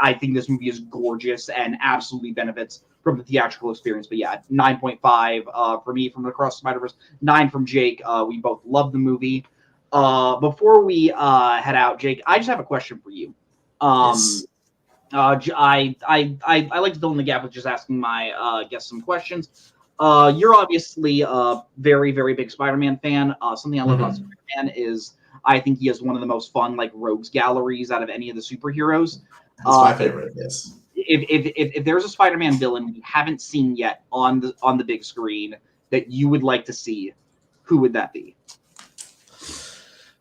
I think this movie is gorgeous and absolutely benefits from the theatrical experience. But yeah, 9.5 for me from Across the Spider-Verse, 9 from Jake. We both love the movie. Before we head out, Jake, I just have a question for you. Yes. I like to fill in the gap with just asking my guests some questions. You're obviously a very, very big Spider-Man fan. Something I love about Spider-Man is I think he has one of the most fun like rogues galleries out of any of the superheroes. That's my favorite. Yes. If there's a Spider-Man villain we haven't seen yet on the big screen that you would like to see, who would that be?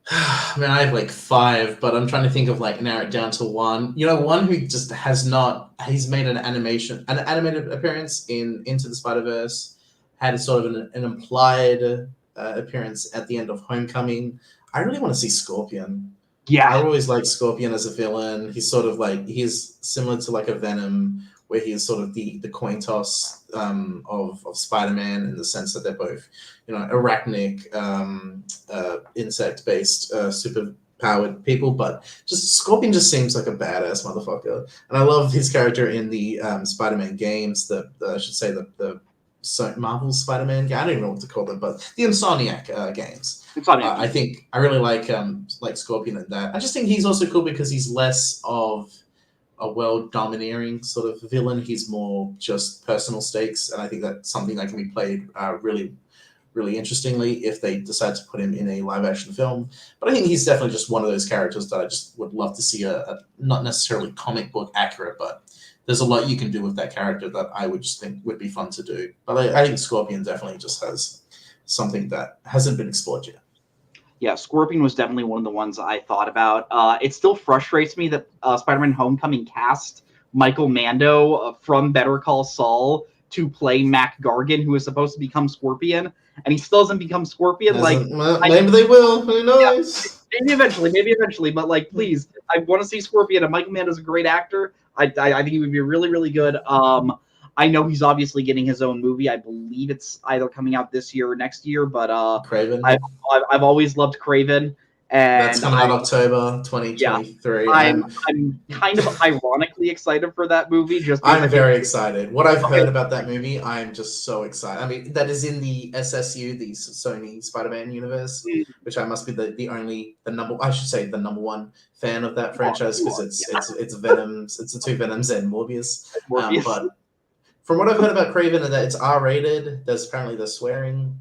I mean, I have like 5, but I'm trying to think of like narrow it down to one. You know, one who just has not. He's made an animated appearance in Into the Spider-Verse, had a sort of an implied appearance at the end of Homecoming. I really want to see Scorpion. Yeah, I always like Scorpion as a villain. He's sort of like he's similar to like a Venom, where he's sort of the coin toss of Spider-Man in the sense that they're both, you know, arachnic, insect-based, super-powered people. But just Scorpion just seems like a badass motherfucker, and I love his character in the Spider-Man games. I should say the Marvel Spider-Man game. I don't even know what to call them, but the Insomniac games. I think I really like Scorpion in that. I just think he's also cool because he's less of a world domineering sort of villain. He's more just personal stakes, and I think that's something that can be played really, really interestingly if they decide to put him in a live action film. But I think he's definitely just one of those characters that I just would love to see a not necessarily comic book accurate, but there's a lot you can do with that character that I would just think would be fun to do. But I think Scorpion definitely just has something that hasn't been explored yet. Yeah, Scorpion was definitely one of the ones I thought about. It still frustrates me that Spider-Man Homecoming cast Michael Mando from Better Call Saul to play Mac Gargan, who is supposed to become Scorpion, and he still doesn't become Scorpion. Maybe they will. Who knows? Yeah, maybe eventually. But like, please, I want to see Scorpion. And Michael Mando's a great actor. I think he would be really, really good. I know he's obviously getting his own movie. I believe it's either coming out this year or next year. But Kraven. I've always loved Kraven, and that's coming out October 2023. Yeah, I'm kind of ironically excited for that movie. I'm very excited. What I've heard about that movie, I'm just so excited. I mean, that is in the SSU, the Sony Spider-Man universe, which I must be the number one fan of that franchise because it's Venoms, it's the 2 Venoms and Morbius. But from what I've heard about Kraven, that it's R-rated. There's swearing.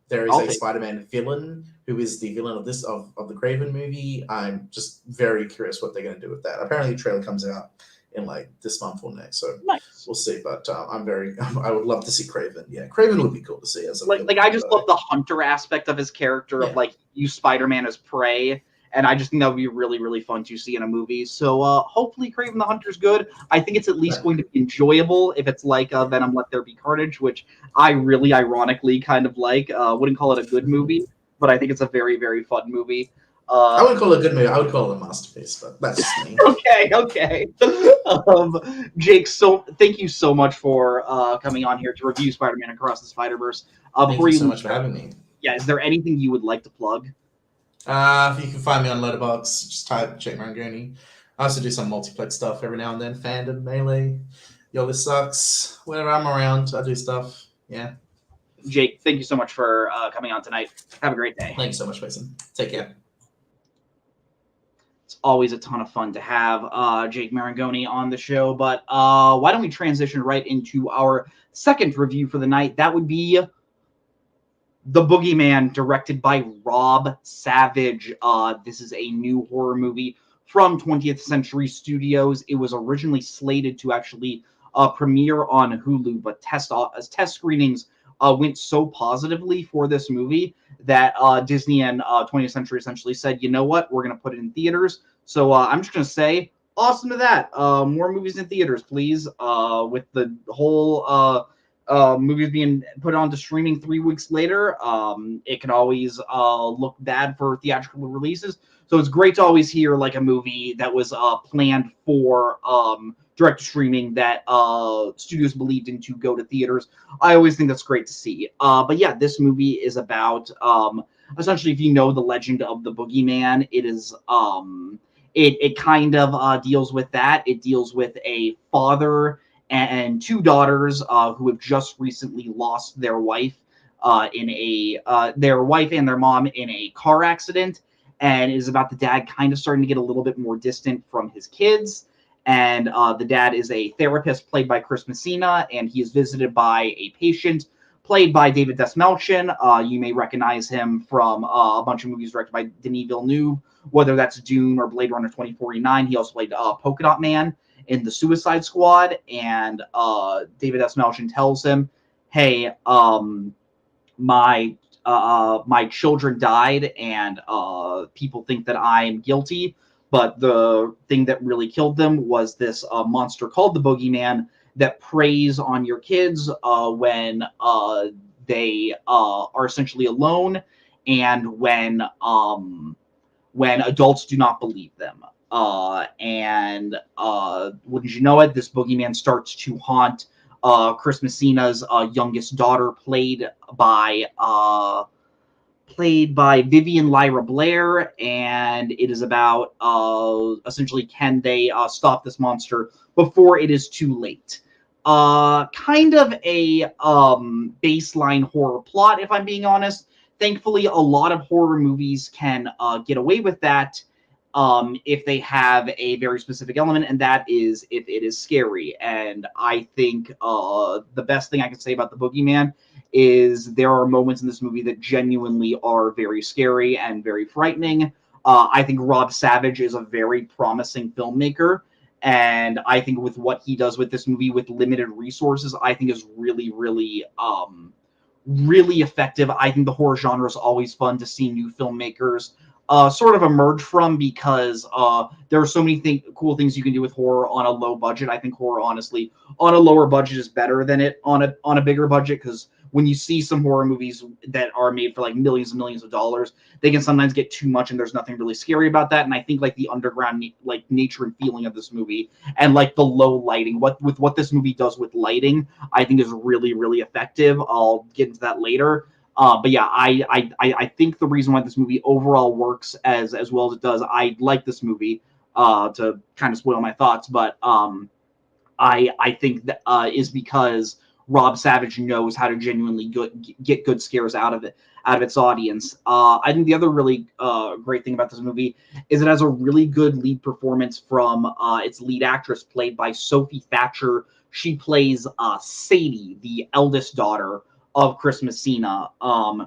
There is a Spider-Man villain who is the villain of the Kraven movie. I'm just very curious what they're going to do with that. Apparently, the trailer comes out in like this month or next, so we'll see. But I would love to see Kraven. Yeah, Kraven would be cool to see as a villain, I just love the hunter aspect of his character of like use Spider-Man as prey. And I just think that would be really, really fun to see in a movie. So hopefully Kraven the Hunter's good. I think it's at least going to be enjoyable if it's like Venom Let There Be Carnage, which I really ironically kind of like. Wouldn't call it a good movie, but I think it's a very, very fun movie. I wouldn't call it a good movie. I would call it a masterpiece, but that's just me. Okay. Jake, so thank you so much for coming on here to review Spider-Man Across the Spider-Verse. Thank you so much for having me. Yeah, is there anything you would like to plug? If you can find me on Letterboxd, just type Jake Marangoni. I also do some multiplex stuff every now and then. Fandom, Melee, Yo, This Sucks. Whenever I'm around, I do stuff. Yeah. Jake, thank you so much for coming on tonight. Have a great day. Thanks so much, Mason. Take care. It's always a ton of fun to have Jake Marangoni on the show, but why don't we transition right into our second review for the night? That would be The Boogeyman, directed by Rob Savage. This is a new horror movie from 20th Century Studios. It was originally slated to actually premiere on Hulu, but test screenings went so positively for this movie that Disney and 20th Century essentially said, you know what, we're going to put it in theaters. So I'm just going to say, awesome to that. More movies in theaters, please. With the whole movies being put onto streaming 3 weeks later, it can always look bad for theatrical releases. So it's great to always hear like a movie that was planned for direct to streaming that studios believed in to go to theaters. I always think that's great to see. But yeah, this movie is about essentially, if you know the legend of the Boogeyman, it is it kind of deals with that. It deals with a father and 2 daughters who have just recently lost their wife their wife and their mom in a car accident, and is about the dad kind of starting to get a little bit more distant from his kids. and the dad is a therapist played by Chris Messina, and he is visited by a patient played by David Desmelchian. You may recognize him from a bunch of movies directed by Denis Villeneuve, whether that's Dune or Blade Runner 2049. He also played Polka Dot Man in The Suicide Squad, and David Desmelchian tells him, hey, my children died, and people think that I'm guilty, but the thing that really killed them was this monster called the Boogeyman that preys on your kids when they are essentially alone, and when adults do not believe them. And wouldn't you know it, this Boogeyman starts to haunt Chris Messina's youngest daughter, played by Vivian Lyra Blair, and it is about essentially, can they stop this monster before it is too late. Kind of a baseline horror plot, if I'm being honest. Thankfully, a lot of horror movies can get away with that if they have a very specific element, and that is if it is scary. And I think the best thing I can say about the Boogeyman is there are moments in this movie that genuinely are very scary and very frightening. I think Rob Savage is a very promising filmmaker, and I think with what he does with this movie with limited resources, I think is really, really, really effective. I think the horror genre is always fun to see new filmmakers sort of emerge from, because there are so many cool things you can do with horror on a low budget. I think horror, honestly, on a lower budget is better than it on a bigger budget, because when you see some horror movies that are made for like millions and millions of dollars, they can sometimes get too much, and there's nothing really scary about that. And I think like the underground like nature and feeling of this movie, and like the low lighting, what this movie does with lighting, I think is really, really effective. I'll get into that later. But yeah, I think the reason why this movie overall works as well as it does, I like this movie, to kind of spoil my thoughts, but I think that is because Rob Savage knows how to genuinely get good scares out of its audience. I think the other really great thing about this movie is it has a really good lead performance from its lead actress, played by Sophie Thatcher. She plays Sadie, the eldest daughter of Chris Messina.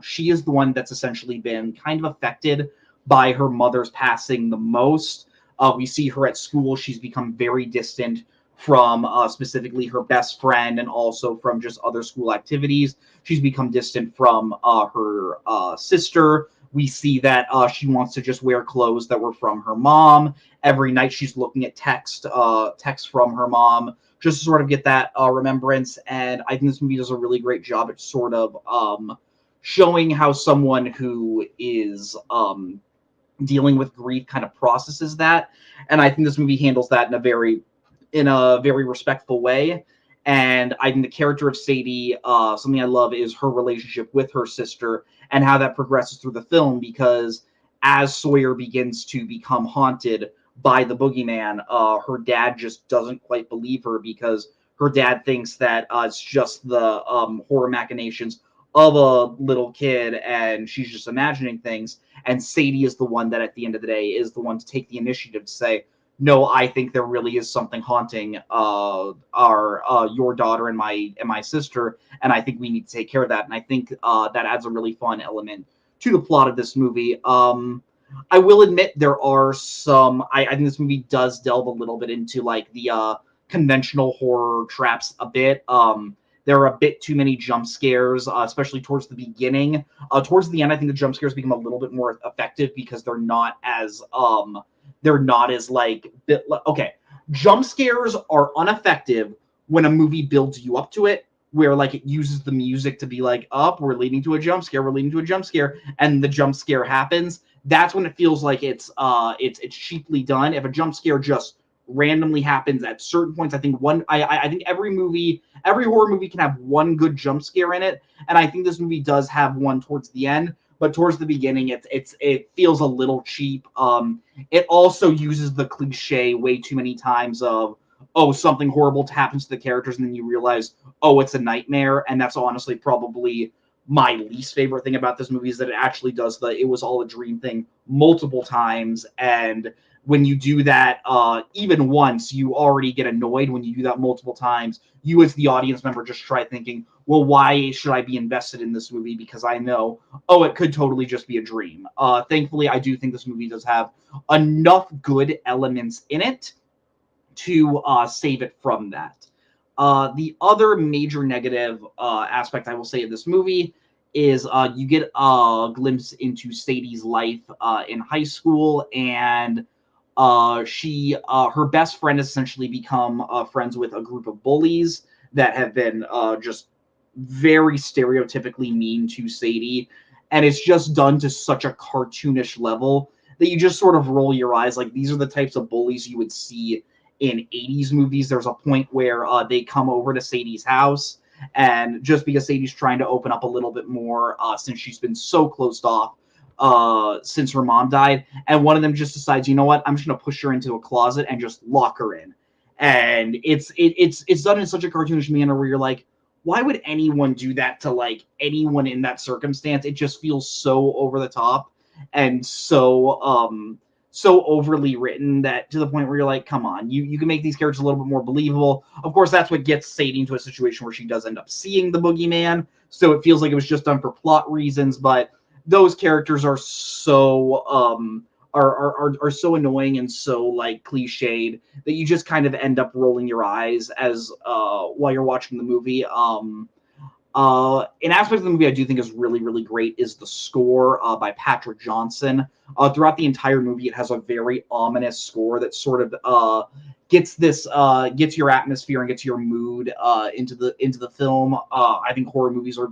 She is the one that's essentially been kind of affected by her mother's passing the most. We see her at school. She's become very distant from specifically her best friend, and also from just other school activities. She's become distant from her sister. We see that she wants to just wear clothes that were from her mom. Every night she's looking at text from her mom, just to sort of get that remembrance. And I think this movie does a really great job at sort of showing how someone who is dealing with grief kind of processes that. And I think this movie handles that in a very respectful way. And I think the character of Sadie, something I love is her relationship with her sister and how that progresses through the film, because as Sawyer begins to become haunted by the Boogeyman, her dad just doesn't quite believe her, because her dad thinks that it's just the horror machinations of a little kid, and she's just imagining things. And Sadie is the one that at the end of the day is the one to take the initiative to say, no, I think there really is something haunting your daughter and my sister, and I think we need to take care of that. And I think that adds a really fun element to the plot of this movie. I will admit there are some. I think this movie does delve a little bit into like the conventional horror traps a bit. There are a bit too many jump scares, especially towards the beginning. Towards the end, I think the jump scares become a little bit more effective, because they're not as like okay. Jump scares are ineffective when a movie builds you up to it, where like it uses the music to be like, up, we're leading to a jump scare, and the jump scare happens. That's when it feels like it's cheaply done. If a jump scare just randomly happens at certain points, I think I think every horror movie can have one good jump scare in it, and I think this movie does have one towards the end. But towards the beginning, it feels a little cheap. It also uses the cliche way too many times of, oh, something horrible happens to the characters, and then you realize, oh, it's a nightmare. And that's honestly probably my least favorite thing about this movie, is that it actually does the "it was all a dream" thing multiple times, and when you do that even once, you already get annoyed. When you do that multiple times, you as the audience member just try thinking, well, why should I be invested in this movie? Because I know, oh, it could totally just be a dream. Thankfully, I do think this movie does have enough good elements in it to save it from that. The other major negative aspect I will say of this movie is you get a glimpse into Sadie's life in high school, and her best friend has essentially become friends with a group of bullies that have been just very stereotypically mean to Sadie, and it's just done to such a cartoonish level that you just sort of roll your eyes. Like, these are the types of bullies you would see in 80s movies. There's a point where they come over to Sadie's house, and just because Sadie's trying to open up a little bit more since she's been so closed off since her mom died, and one of them just decides, you know what, I'm just gonna push her into a closet and just lock her in. And it's done in such a cartoonish manner where you're like, why would anyone do that to like anyone in that circumstance? It just feels so over the top and so overly written, that to the point where you're like, come on, you can make these characters a little bit more believable. Of course, that's what gets Sadie into a situation where she does end up seeing the boogeyman, so it feels like it was just done for plot reasons. But those characters are so are so annoying and so like cliched that you just kind of end up rolling your eyes as while you're watching the movie. An aspect of the movie I do think is really, really great is the score by Patrick Johnson. Throughout the entire movie, it has a very ominous score that sort of gets your atmosphere and gets your mood into the film. I think horror movies are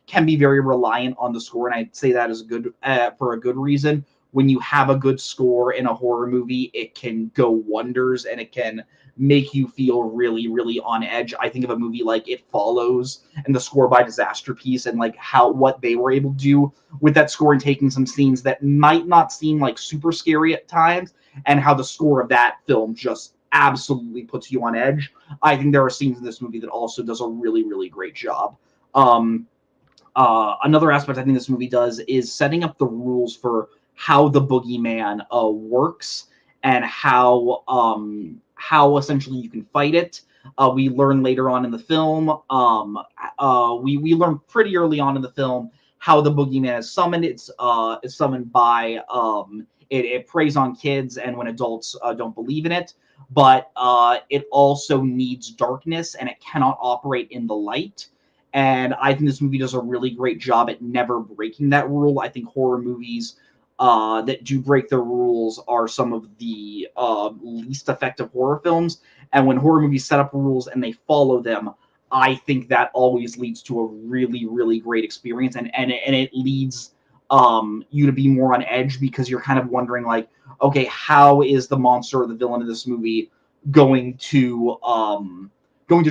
can be very reliant on the score, and I'd say that is good for a good reason. When you have a good score in a horror movie, it can go wonders, and it can make you feel really, really on edge. I think of a movie like It Follows and the score by Disaster Piece, and like what they were able to do with that score and taking some scenes that might not seem like super scary at times, and how the score of that film just absolutely puts you on edge. I think there are scenes in this movie that also does a really, really great job. Another aspect I think this movie does is setting up the rules for how the boogeyman works, and how essentially you can fight it. We learn later on in the film. We learn pretty early on in the film how the boogeyman is summoned. It's summoned by it preys on kids and when adults don't believe in it. But it also needs darkness, and it cannot operate in the light. And I think this movie does a really great job at never breaking that rule. I think horror movies that do break the rules are some of the least effective horror films. And when horror movies set up rules and they follow them, I think that always leads to a really, really great experience. And it leads you to be more on edge, because you're kind of wondering, like, okay, how is the monster or the villain of this movie going to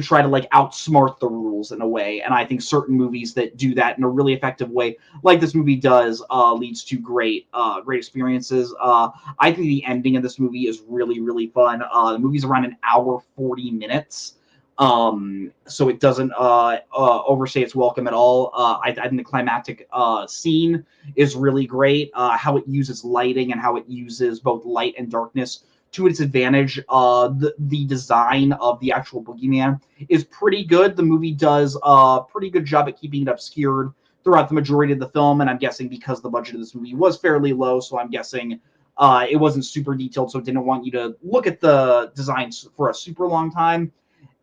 try to like outsmart the rules in a way. And I think certain movies that do that in a really effective way, like this movie does, leads to great experiences. I think the ending of this movie is really, really fun. The movie's around an hour 40 minutes, so it doesn't overstay its welcome at all. I think the climactic scene is really great. How it uses lighting and how it uses both light and darkness to its advantage. The design of the actual boogeyman is pretty good. The movie does a pretty good job at keeping it obscured throughout the majority of the film, and I'm guessing because the budget of this movie was fairly low, so I'm guessing it wasn't super detailed, so it didn't want you to look at the designs for a super long time.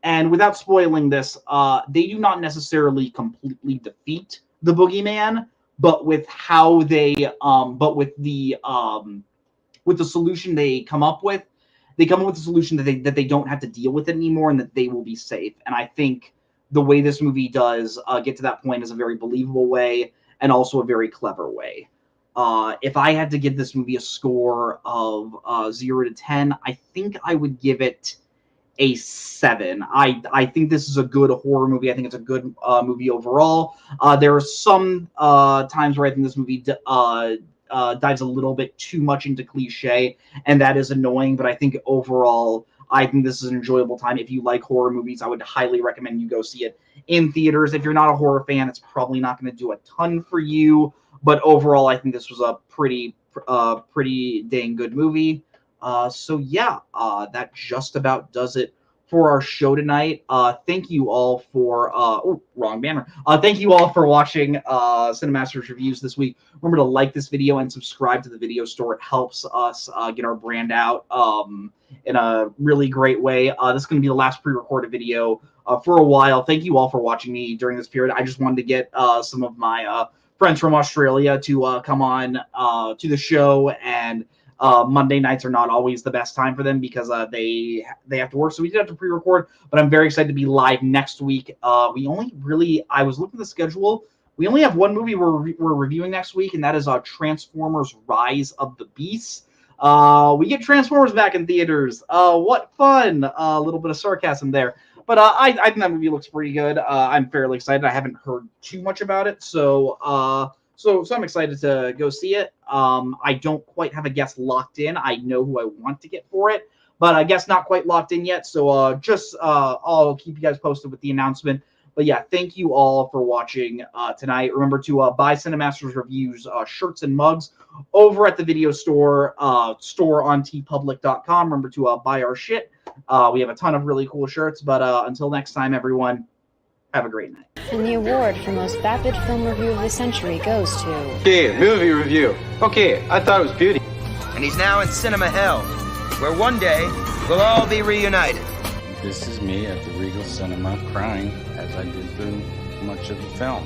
And without spoiling this, they do not necessarily completely defeat the boogeyman, but with how they with the solution they come up with a solution that they don't have to deal with it anymore, and that they will be safe. And I think the way this movie does get to that point is a very believable way, and also a very clever way. If I had to give this movie a score of 0 to 10, I think I would give it a 7. I think this is a good horror movie. I think it's a good movie overall. There are some times where I think this movie dives a little bit too much into cliche, and that is annoying. But I think overall, I think this is an enjoyable time. If you like horror movies, I would highly recommend you go see it in theaters. If you're not a horror fan, it's probably not going to do a ton for you. But overall, I think this was a pretty dang good movie. So yeah, that just about does it for our show tonight. Thank you all for wrong banner. Thank you all for watching Cinemaster's reviews this week. Remember to like this video and subscribe to the video store. It helps us get our brand out in a really great way. This is going to be the last pre-recorded video for a while. Thank you all for watching me during this period. I just wanted to get some of my friends from Australia to come on to the show, and Monday nights are not always the best time for them because they have to work. So we did have to pre-record, but I'm very excited to be live next week. We only really, I was looking at the schedule. We only have one movie we're reviewing next week, and that is Transformers: Rise of the Beasts. We get Transformers back in theaters. What fun! A little bit of sarcasm there. But I think that movie looks pretty good. I'm fairly excited. I haven't heard too much about it, so I'm excited to go see it. I don't quite have a guest locked in. I know who I want to get for it, but I guess not quite locked in yet. So I'll keep you guys posted with the announcement. But yeah, thank you all for watching tonight. Remember to buy Cinemaster's reviews shirts and mugs over at the video store store on tpublic.com. Remember to buy our shit. We have a ton of really cool shirts. But until next time, everyone, have a great night. And the award for most vapid film review of the century goes to... Okay, movie review. Okay, I thought it was beauty. And he's now in cinema hell, where one day we'll all be reunited. This is me at the Regal Cinema crying as I did through much of the film.